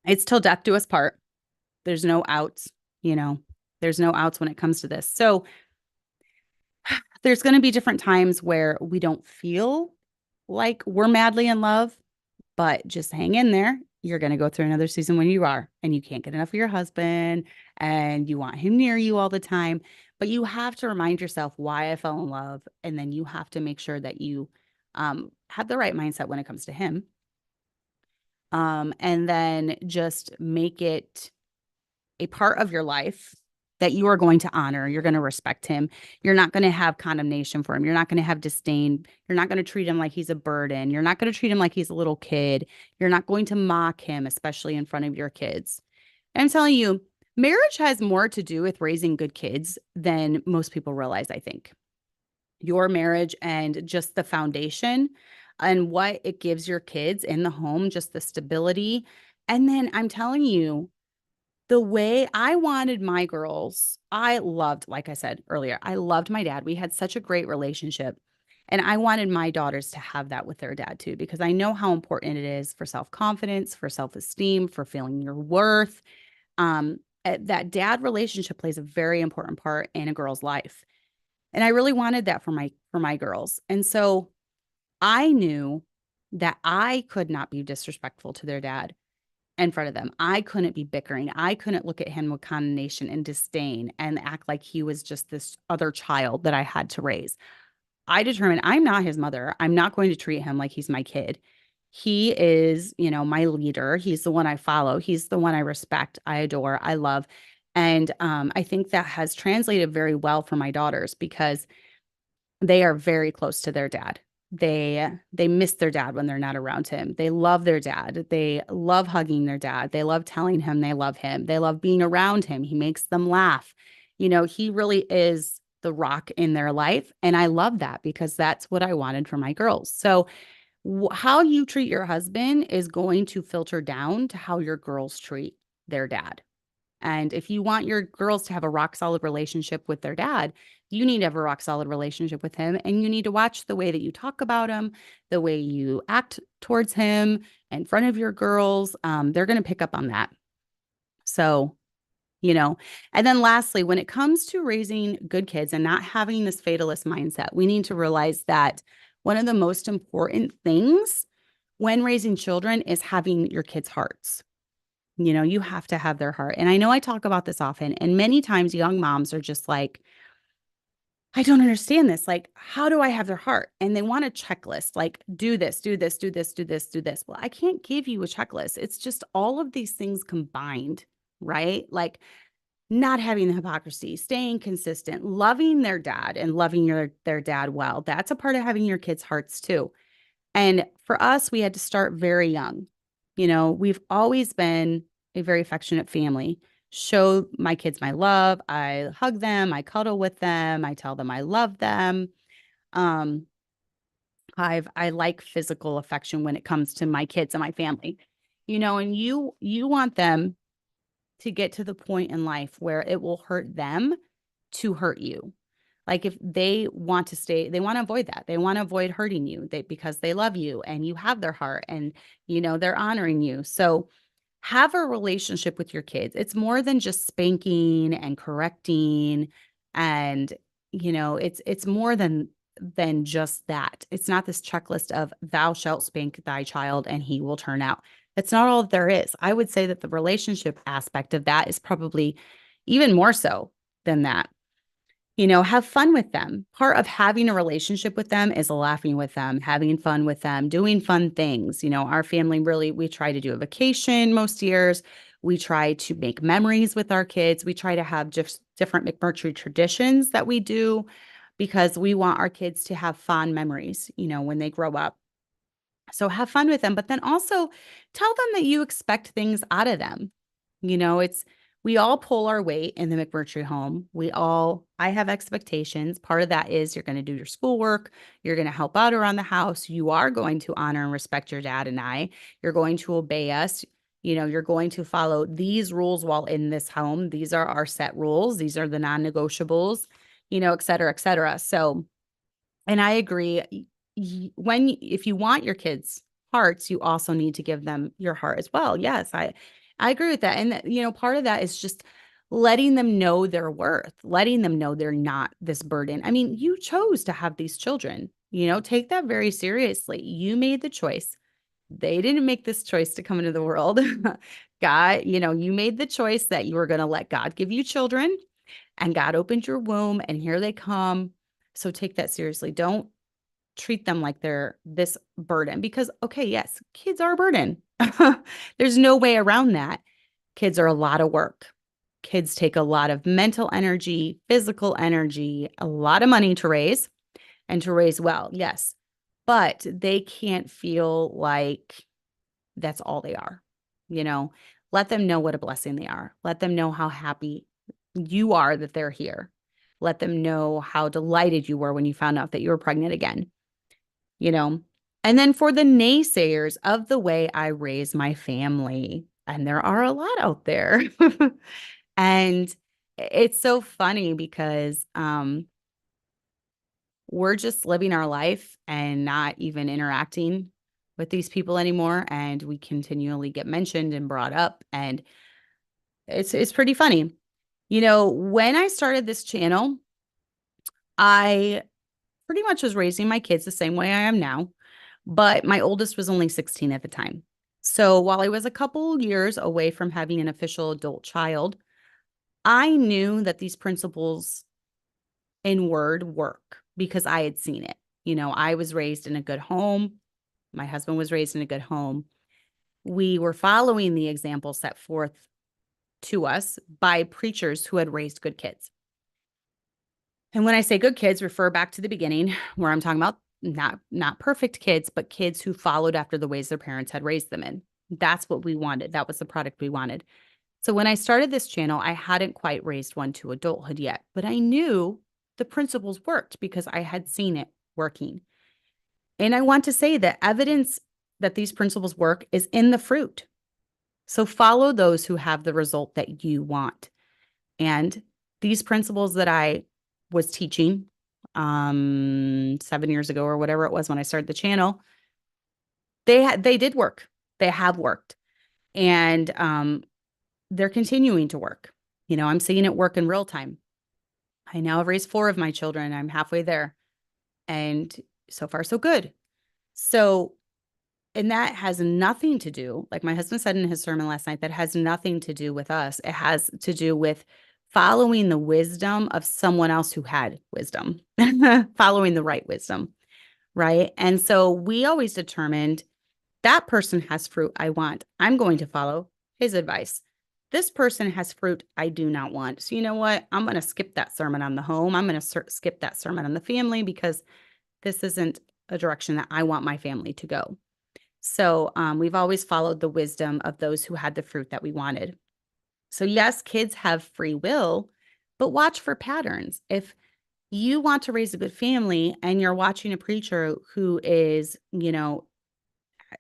It's till death do us part. There's no outs, there's no outs when it comes to this. So there's going to be different times where we don't feel like we're madly in love, but just hang in there. You're going to go through another season when you are, and you can't get enough of your husband and you want him near you all the time. But you have to remind yourself why I fell in love. And then you have to make sure that you have the right mindset when it comes to him. And then just make it a part of your life that you are going to honor. You're going to respect him. You're not going to have condemnation for him. You're not going to have disdain. You're not going to treat him like he's a burden. You're not going to treat him like he's a little kid. You're not going to mock him, especially in front of your kids. And I'm telling you, marriage has more to do with raising good kids than most people realize, I think. Your marriage and just the foundation and what it gives your kids in the home, just the stability. And then I'm telling you, the way I wanted my girls, I loved, like I said earlier, I loved my dad. We had such a great relationship. And I wanted my daughters to have that with their dad too, because I know how important it is for self-confidence, for self-esteem, for feeling your worth. That dad relationship plays a very important part in a girl's life. And I really wanted that for my girls. And so I knew that I could not be disrespectful to their dad in front of them. I couldn't be bickering. I couldn't look at him with condemnation and disdain and act like he was just this other child that I had to raise. I determined I'm not his mother. I'm not going to treat him like he's my kid. He is, my leader. He's the one I follow. He's the one I respect, I adore, I love. And I think that has translated very well for my daughters because they are very close to their dad. They miss their dad when they're not around him. They love their dad. They love hugging their dad. They love telling him they love him. They love being around him. He makes them laugh. He really is the rock in their life. And I love that because that's what I wanted for my girls. So how you treat your husband is going to filter down to how your girls treat their dad. And if you want your girls to have a rock solid relationship with their dad, you need to have a rock solid relationship with him. And you need to watch the way that you talk about him, the way you act towards him in front of your girls. They're going to pick up on that. So, and then lastly, when it comes to raising good kids and not having this fatalist mindset, we need to realize that one of the most important things when raising children is having your kids' hearts. You have to have their heart. And I know I talk about this often, and many times young moms are just like, I don't understand this. Like, how do I have their heart? And they want a checklist, like do this, do this, do this, do this, do this. Well, I can't give you a checklist. It's just all of these things combined, right? Like not having the hypocrisy, staying consistent, loving their dad and loving their dad well. That's a part of having your kids' hearts too. And for us, we had to start very young. We've always been a very affectionate family. Show my kids my love. I hug them. I cuddle with them. I tell them I love them. Um, I like physical affection when it comes to my kids and my family. And you want them to get to the point in life where it will hurt them to hurt you. Like if they want to stay, they want to avoid that. They want to avoid hurting you because they love you and you have their heart and, they're honoring you. So have a relationship with your kids. It's more than just spanking and correcting. And, it's more than just that. It's not this checklist of thou shalt spank thy child and he will turn out. It's not all there is. I would say that the relationship aspect of that is probably even more so than that. Have fun with them. Part of having a relationship with them is laughing with them, having fun with them, doing fun things. Our family really, we try to do a vacation most years. We try to make memories with our kids. We try to have just different McMurtry traditions that we do because we want our kids to have fond memories, when they grow up. So have fun with them, but then also tell them that you expect things out of them. We all pull our weight in the McMurtry home. I have expectations. Part of that is you're going to do your schoolwork. You're going to help out around the house. You are going to honor and respect your dad and I. You're going to obey us. You're going to follow these rules while in this home. These are our set rules. These are the non-negotiables, et cetera, et cetera. So, and I agree. If you want your kids' hearts, you also need to give them your heart as well. Yes, I agree with that. And part of that is just letting them know their worth, letting them know they're not this burden. I mean, you chose to have these children, take that very seriously. You made the choice. They didn't make this choice to come into the world. God, you made the choice that you were going to let God give you children, and God opened your womb and here they come. So take that seriously. Don't treat them like they're this burden because, okay, yes, kids are a burden. There's no way around that. Kids are a lot of work. Kids take a lot of mental energy, physical energy, a lot of money to raise and to raise well. Yes. But they can't feel like that's all they are. Let them know what a blessing they are. Let them know how happy you are that they're here. Let them know how delighted you were when you found out that you were pregnant again. And then for the naysayers of the way I raise my family, and there are a lot out there. And it's so funny because we're just living our life and not even interacting with these people anymore. And we continually get mentioned and brought up. And it's pretty funny. When I started this channel, I pretty much was raising my kids the same way I am now, but my oldest was only 16 at the time. So while I was a couple years away from having an official adult child, I knew that these principles in word work because I had seen it. I was raised in a good home. My husband was raised in a good home. We were following the example set forth to us by preachers who had raised good kids. And when I say good kids, refer back to the beginning where I'm talking about not perfect kids, but kids who followed after the ways their parents had raised them in. That's what we wanted. That was the product we wanted. So when I started this channel, I hadn't quite raised one to adulthood yet, but I knew the principles worked because I had seen it working. And I want to say that evidence that these principles work is in the fruit. So follow those who have the result that you want. And these principles that I was teaching 7 years ago or whatever it was when I started the channel, they did work. They have worked. And they're continuing to work. I'm seeing it work in real time. I now have raised 4 of my children. I'm halfway there. And so far, so good. So, and that has nothing to do, like my husband said in his sermon last night, that has nothing to do with us. It has to do with following the wisdom of someone else who had wisdom, following the right wisdom, right? And so we always determined that person has fruit I want. I'm going to follow his advice. This person has fruit I do not want. So you know what? I'm going to skip that sermon on the home. I'm going to skip that sermon on the family because this isn't a direction that I want my family to go. So we've always followed the wisdom of those who had the fruit that we wanted. So yes, kids have free will, but watch for patterns. If you want to raise a good family and you're watching a preacher who is,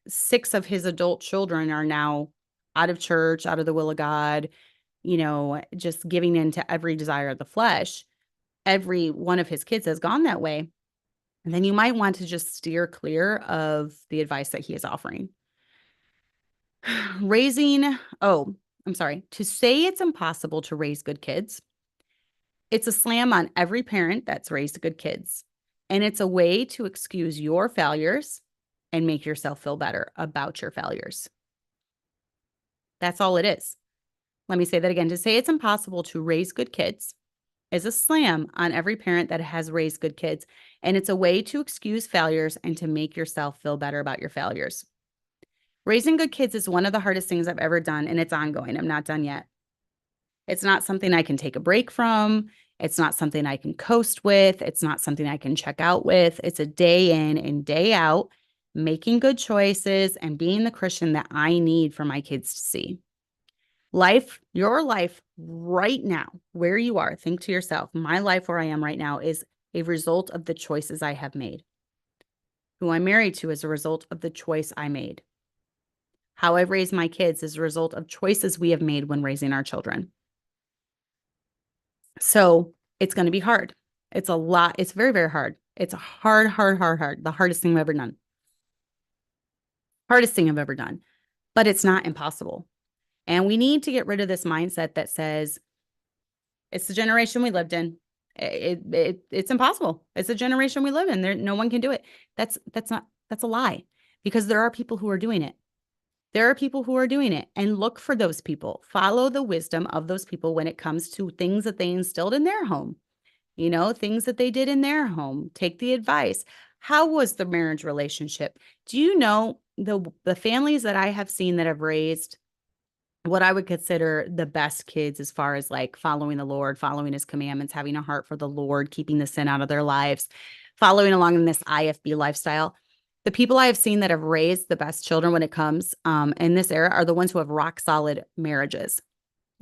6 of his adult children are now out of church, out of the will of God, just giving in to every desire of the flesh, every one of his kids has gone that way. And then you might want to just steer clear of the advice that he is offering. To say it's impossible to raise good kids, it's a slam on every parent that's raised good kids. And it's a way to excuse your failures and make yourself feel better about your failures. That's all it is. Let me say that again. To say it's impossible to raise good kids is a slam on every parent that has raised good kids. And it's a way to excuse failures and to make yourself feel better about your failures. Raising good kids is one of the hardest things I've ever done, and it's ongoing. I'm not done yet. It's not something I can take a break from. It's not something I can coast with. It's not something I can check out with. It's a day in and day out, making good choices and being the Christian that I need for my kids to see. Your life right now, where you are, think to yourself, my life where I am right now is a result of the choices I have made. Who I'm married to is a result of the choice I made. How I've raised my kids is a result of choices we have made when raising our children. So it's going to be hard. It's a lot. It's very, very hard. It's a hard. The hardest thing I've ever done. Hardest thing I've ever done. But it's not impossible. And we need to get rid of this mindset that says it's the generation we lived in. It's impossible. It's a generation we live in. No one can do it. That's a lie, because there are people who are doing it. There are people who are doing it, and look for those people. Follow the wisdom of those people when it comes to things that they instilled in their home, things that they did in their home. Take the advice. How was the marriage relationship? Do you know the families that I have seen that have raised what I would consider the best kids as far as like following the Lord, following his commandments, having a heart for the Lord, keeping the sin out of their lives, following along in this IFB lifestyle? The people I have seen that have raised the best children when it comes in this era are the ones who have rock solid marriages.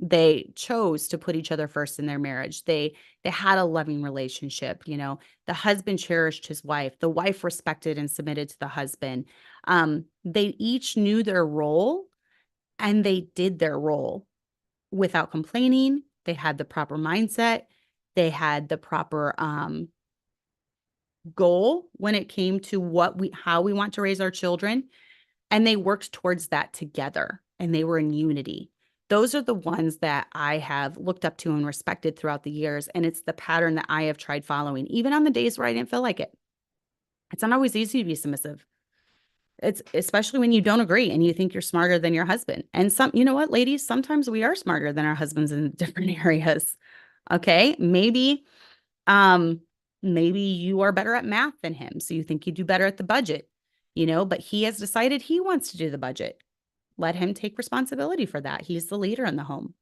They chose to put each other first in their marriage. They had a loving relationship. The husband cherished his wife. The wife respected and submitted to the husband. They each knew their role, and they did their role without complaining. They had the proper mindset. They had the proper goal when it came to how we want to raise our children. And they worked towards that together, and they were in unity. those are the ones that I have looked up to and respected throughout the years. And it's the pattern that I have tried following, even on the days where I didn't feel like it. It's not always easy to be submissive. It's especially when you don't agree and you think you're smarter than your husband. And you know what, ladies, sometimes we are smarter than our husbands in different areas. Okay. Um, maybe you are better at math than him. So you think you do better at the budget, but he has decided he wants to do the budget. Let him take responsibility for that. He's the leader in the home.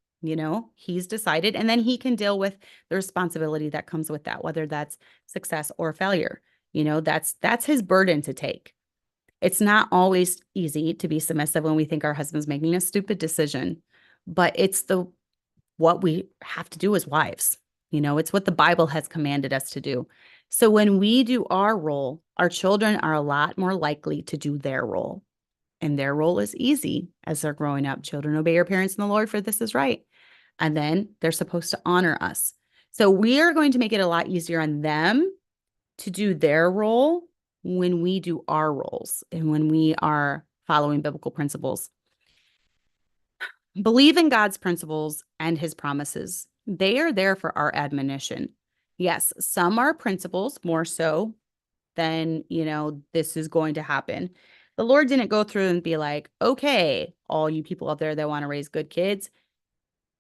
He's decided, and then he can deal with the responsibility that comes with that, whether that's success or failure. That's his burden to take. It's not always easy to be submissive when we think our husband's making a stupid decision, but it's what we have to do as wives. It's what the Bible has commanded us to do. So when we do our role, our children are a lot more likely to do their role. And their role is easy as they're growing up. Children, obey your parents in the Lord, for this is right. And then they're supposed to honor us. So we are going to make it a lot easier on them to do their role when we do our roles and when we are following biblical principles. Believe in God's principles and his promises. They are there for our admonition. Yes, some are principles more so than, this is going to happen. The Lord didn't go through and be like, okay, all you people out there that want to raise good kids,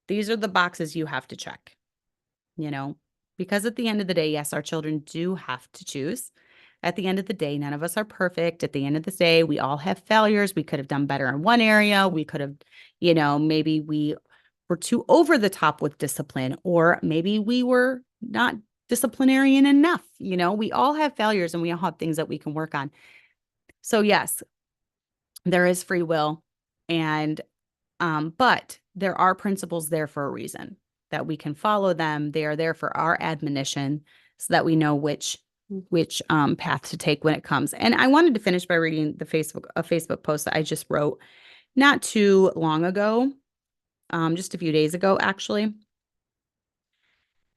these are the boxes you have to check, because at the end of the day, yes, our children do have to choose. At the end of the day, none of us are perfect. At the end of the day, we all have failures. We could have done better in one area. We could have, maybe we were too over the top with discipline, or maybe we were not disciplinarian enough. We all have failures and we all have things that we can work on. So yes, there is free will, but there are principles there for a reason that we can follow them. They are there for our admonition so that we know which path to take when it comes. And I wanted to finish by reading a Facebook post that I just wrote not too long ago, just a few days ago, actually.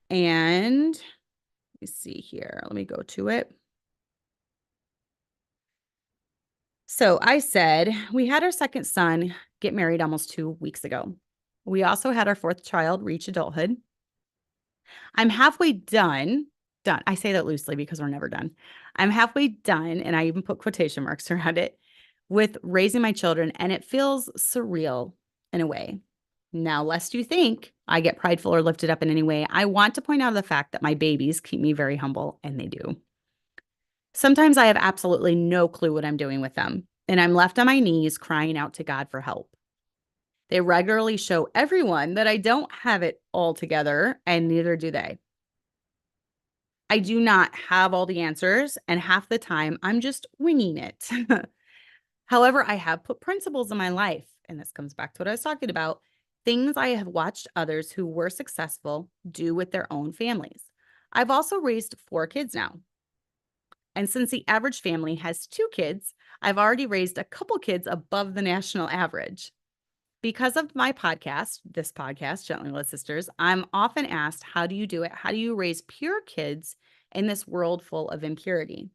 And let me see here. Let me go to it. So I said, we had our second son get married almost 2 weeks ago. We also had our fourth child reach adulthood. I'm halfway done. I say that loosely because we're never done. I'm halfway done, and I even put quotation marks around it, with raising my children, and it feels surreal in a way. Now, lest you think I get prideful or lifted up in any way, I want to point out the fact that my babies keep me very humble, and they do. Sometimes I have absolutely no clue what I'm doing with them, and I'm left on my knees crying out to God for help. They regularly show everyone that I don't have it all together, and neither do they. I do not have all the answers, and half the time I'm just winging it. However, I have put principles in my life, and this comes back to what I was talking about, things I have watched others who were successful do with their own families. I've also raised 4 kids now. And since the average family has 2 kids, I've already raised a couple kids above the national average. Because of my podcast, this podcast, Gently Led Sisters, I'm often asked, how do you do it? How do you raise pure kids in this world full of impurity?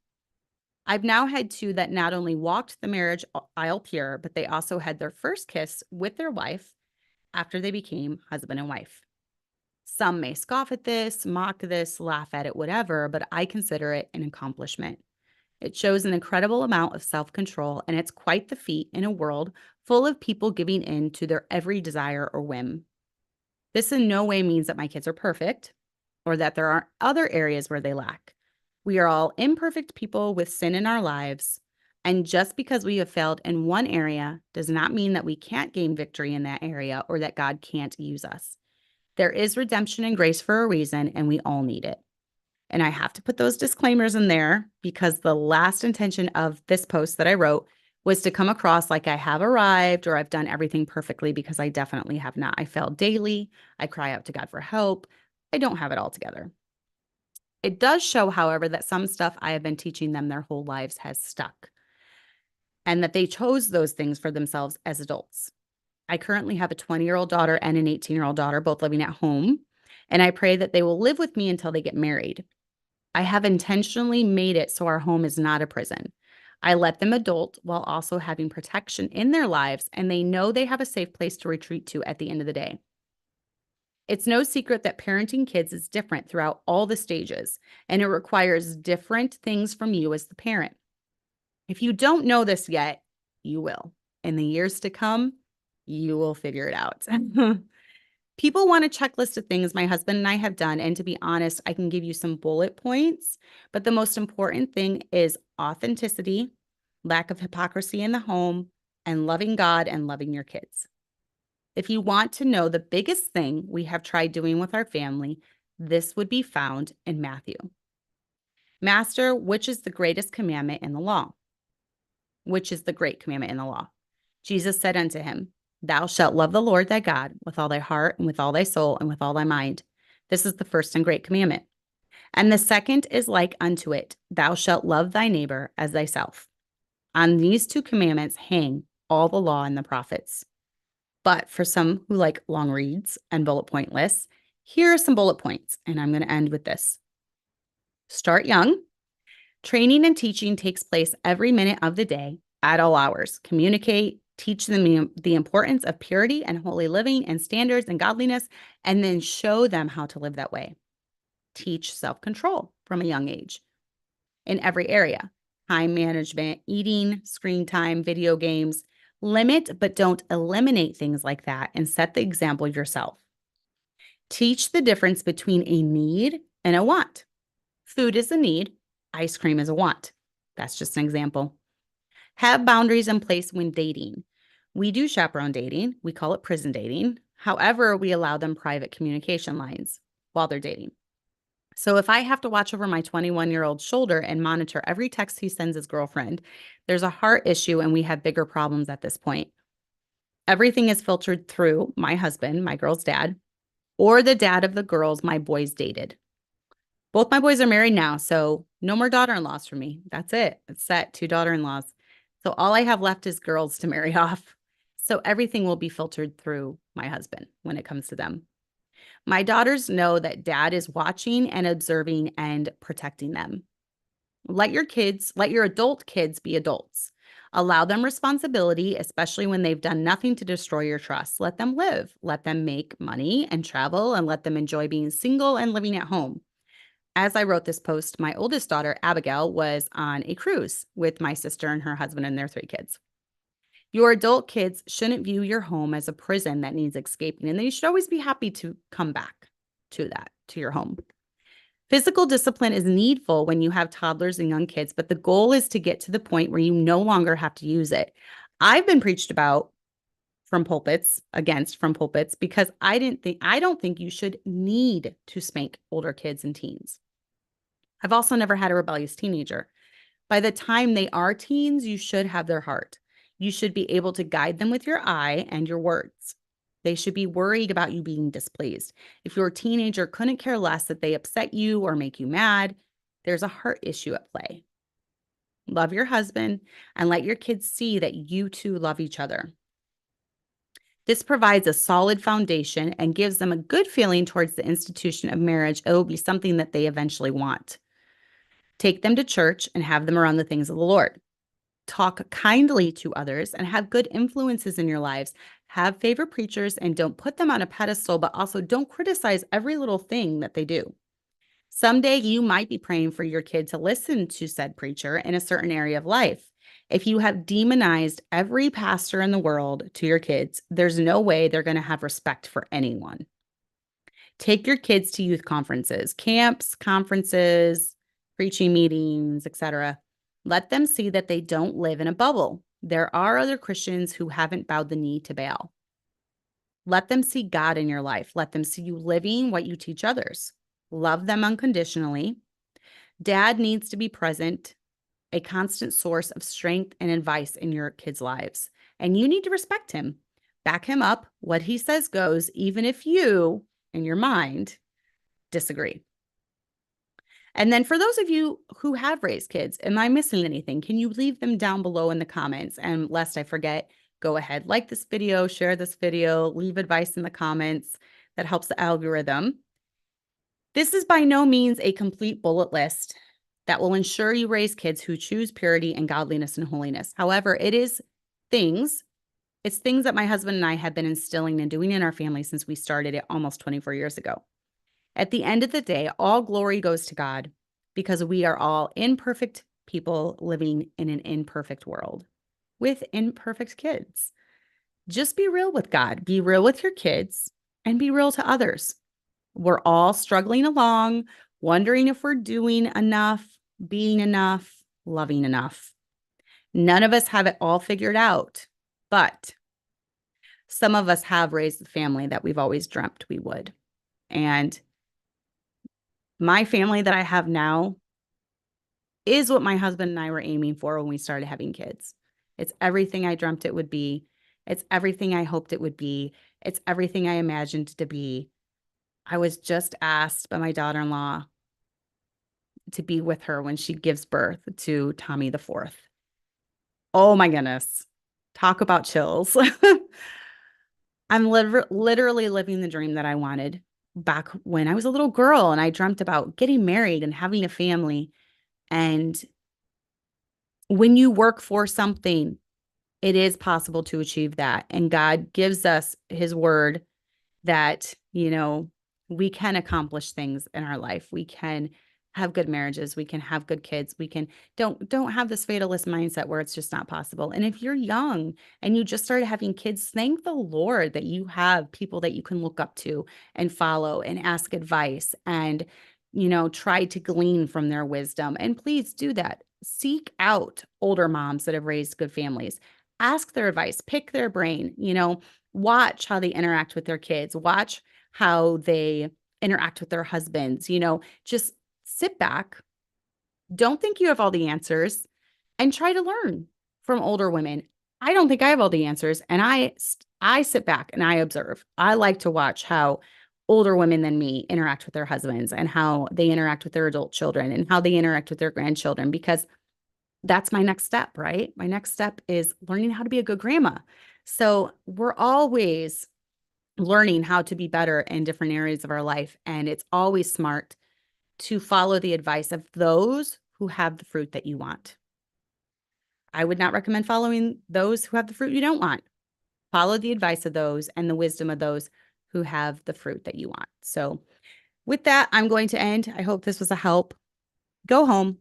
I've now had 2 that not only walked the marriage aisle pure, but they also had their first kiss with their wife after they became husband and wife. Some may scoff at this, mock this, laugh at it, whatever, but I consider it an accomplishment. It shows an incredible amount of self-control, and it's quite the feat in a world full of people giving in to their every desire or whim. This in no way means that my kids are perfect or that there aren't other areas where they lack. We are all imperfect people with sin in our lives, and just because we have failed in one area does not mean that we can't gain victory in that area or that God can't use us. There is redemption and grace for a reason, and we all need it. And I have to put those disclaimers in there because the last intention of this post that I wrote was to come across like I have arrived or I've done everything perfectly, because I definitely have not. I fail daily. I cry out to God for help. I don't have it all together. It does show, however, that some stuff I have been teaching them their whole lives has stuck, and that they chose those things for themselves as adults. I currently have a 20-year-old daughter and an 18-year-old daughter, both living at home, and I pray that they will live with me until they get married. I have intentionally made it so our home is not a prison. I let them adult while also having protection in their lives, and they know they have a safe place to retreat to at the end of the day. It's no secret that parenting kids is different throughout all the stages, and it requires different things from you as the parent. If you don't know this yet, you will. In the years to come, you will figure it out. People want a checklist of things my husband and I have done, and to be honest, I can give you some bullet points, but the most important thing is authenticity, lack of hypocrisy in the home, and loving God and loving your kids. If you want to know the biggest thing we have tried doing with our family, this would be found in Matthew. Master, which is the greatest commandment in the law? Which is the great commandment in the law? Jesus said unto him, Thou shalt love the Lord thy God with all thy heart and with all thy soul and with all thy mind. This is the first and great commandment. And the second is like unto it, Thou shalt love thy neighbor as thyself. On these two commandments hang all the law and the prophets. But for some who like long reads and bullet point lists, here are some bullet points, and I'm going to end with this. Start young. Training and teaching takes place every minute of the day at all hours. Communicate, teach them the importance of purity and holy living and standards and godliness, and then show them how to live that way. Teach self-control from a young age in every area. Time management, eating, screen time, video games. Limit, but don't eliminate things like that, and set the example yourself. Teach the difference between a need and a want. Food is a need. Ice cream is a want. That's just an example. Have boundaries in place when dating. We do chaperone dating. We call it prison dating. However, we allow them private communication lines while they're dating. So if I have to watch over my 21-year-old shoulder and monitor every text he sends his girlfriend, there's a heart issue and we have bigger problems at this point. Everything is filtered through my husband, my girl's dad, or the dad of the girls my boys dated. Both my boys are married now, so no more daughter-in-laws for me. That's it. It's set, 2 daughter-in-laws. So all I have left is girls to marry off. So everything will be filtered through my husband when it comes to them. My daughters know that dad is watching and observing and protecting them. Let your adult kids be adults. Allow them responsibility, especially when they've done nothing to destroy your trust. Let them live. Let them make money and travel, and let them enjoy being single and living at home. As I wrote this post, my oldest daughter, Abigail, was on a cruise with my sister and her husband and their 3 kids. Your adult kids shouldn't view your home as a prison that needs escaping, and they should always be happy to come back to your home. Physical discipline is needful when you have toddlers and young kids, but the goal is to get to the point where you no longer have to use it. I've been preached about from pulpits, because I don't think you should need to spank older kids and teens. I've also never had a rebellious teenager. By the time they are teens, you should have their heart. You should be able to guide them with your eye and your words. They should be worried about you being displeased. If your teenager couldn't care less that they upset you or make you mad, there's a heart issue at play. Love your husband and let your kids see that you two love each other. This provides a solid foundation and gives them a good feeling towards the institution of marriage. It will be something that they eventually want. Take them to church and have them around the things of the Lord. Talk kindly to others and have good influences in your lives. Have favorite preachers and don't put them on a pedestal, but also don't criticize every little thing that they do. Someday you might be praying for your kid to listen to said preacher in a certain area of life. If you have demonized every pastor in the world to your kids, there's no way they're going to have respect for anyone. Take your kids to youth conferences, camps, conferences, preaching meetings, etc. Let them see that they don't live in a bubble. There are other Christians who haven't bowed the knee to Baal. Let them see God in your life. Let them see you living what you teach others. Love them unconditionally. Dad needs to be present, a constant source of strength and advice in your kids' lives. And you need to respect him. Back him up. What he says goes, even if you, in your mind, disagree. And then for those of you who have raised kids, am I missing anything? Can you leave them down below in the comments? And lest I forget, go ahead, like this video, share this video, leave advice in the comments. That helps the algorithm. This is by no means a complete bullet list that will ensure you raise kids who choose purity and godliness and holiness. However, it's things that my husband and I have been instilling and doing in our family since we started it almost 24 years ago. At the end of the day, all glory goes to God because we are all imperfect people living in an imperfect world with imperfect kids. Just be real with God, be real with your kids, and be real to others. We're all struggling along, wondering if we're doing enough, being enough, loving enough. None of us have it all figured out, but some of us have raised the family that we've always dreamt we would. And my family that I have now is what my husband and I were aiming for when we started having kids. It's everything I dreamt it would be. It's everything I hoped it would be. It's everything I imagined to be. I was just asked by my daughter-in-law to be with her when she gives birth to Tommy the fourth. Oh my goodness. Talk about chills. I'm literally living the dream that I wanted back when I was a little girl and I dreamt about getting married and having a family. And when you work for something, it is possible to achieve that. And God gives us his word that, we can accomplish things in our life. We can have good marriages. We can have good kids. We can don't have this fatalist mindset where it's just not possible. And if you're young and you just started having kids, thank the Lord that you have people that you can look up to and follow and ask advice and, try to glean from their wisdom. And please do that. Seek out older moms that have raised good families. Ask their advice, pick their brain, watch how they interact with their kids, watch how they interact with their husbands, just sit back. Don't think you have all the answers and try to learn from older women. I don't think I have all the answers. And I sit back and I observe. I like to watch how older women than me interact with their husbands and how they interact with their adult children and how they interact with their grandchildren, because that's my next step, right? My next step is learning how to be a good grandma. So we're always learning how to be better in different areas of our life. And it's always smart to follow the advice of those who have the fruit that you want. I would not recommend following those who have the fruit you don't want. Follow the advice of those and the wisdom of those who have the fruit that you want. So with that, I'm going to end. I hope this was a help. Go home.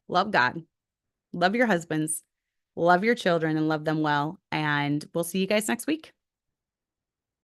Love God. Love your husbands. Love your children and love them well. And we'll see you guys next week.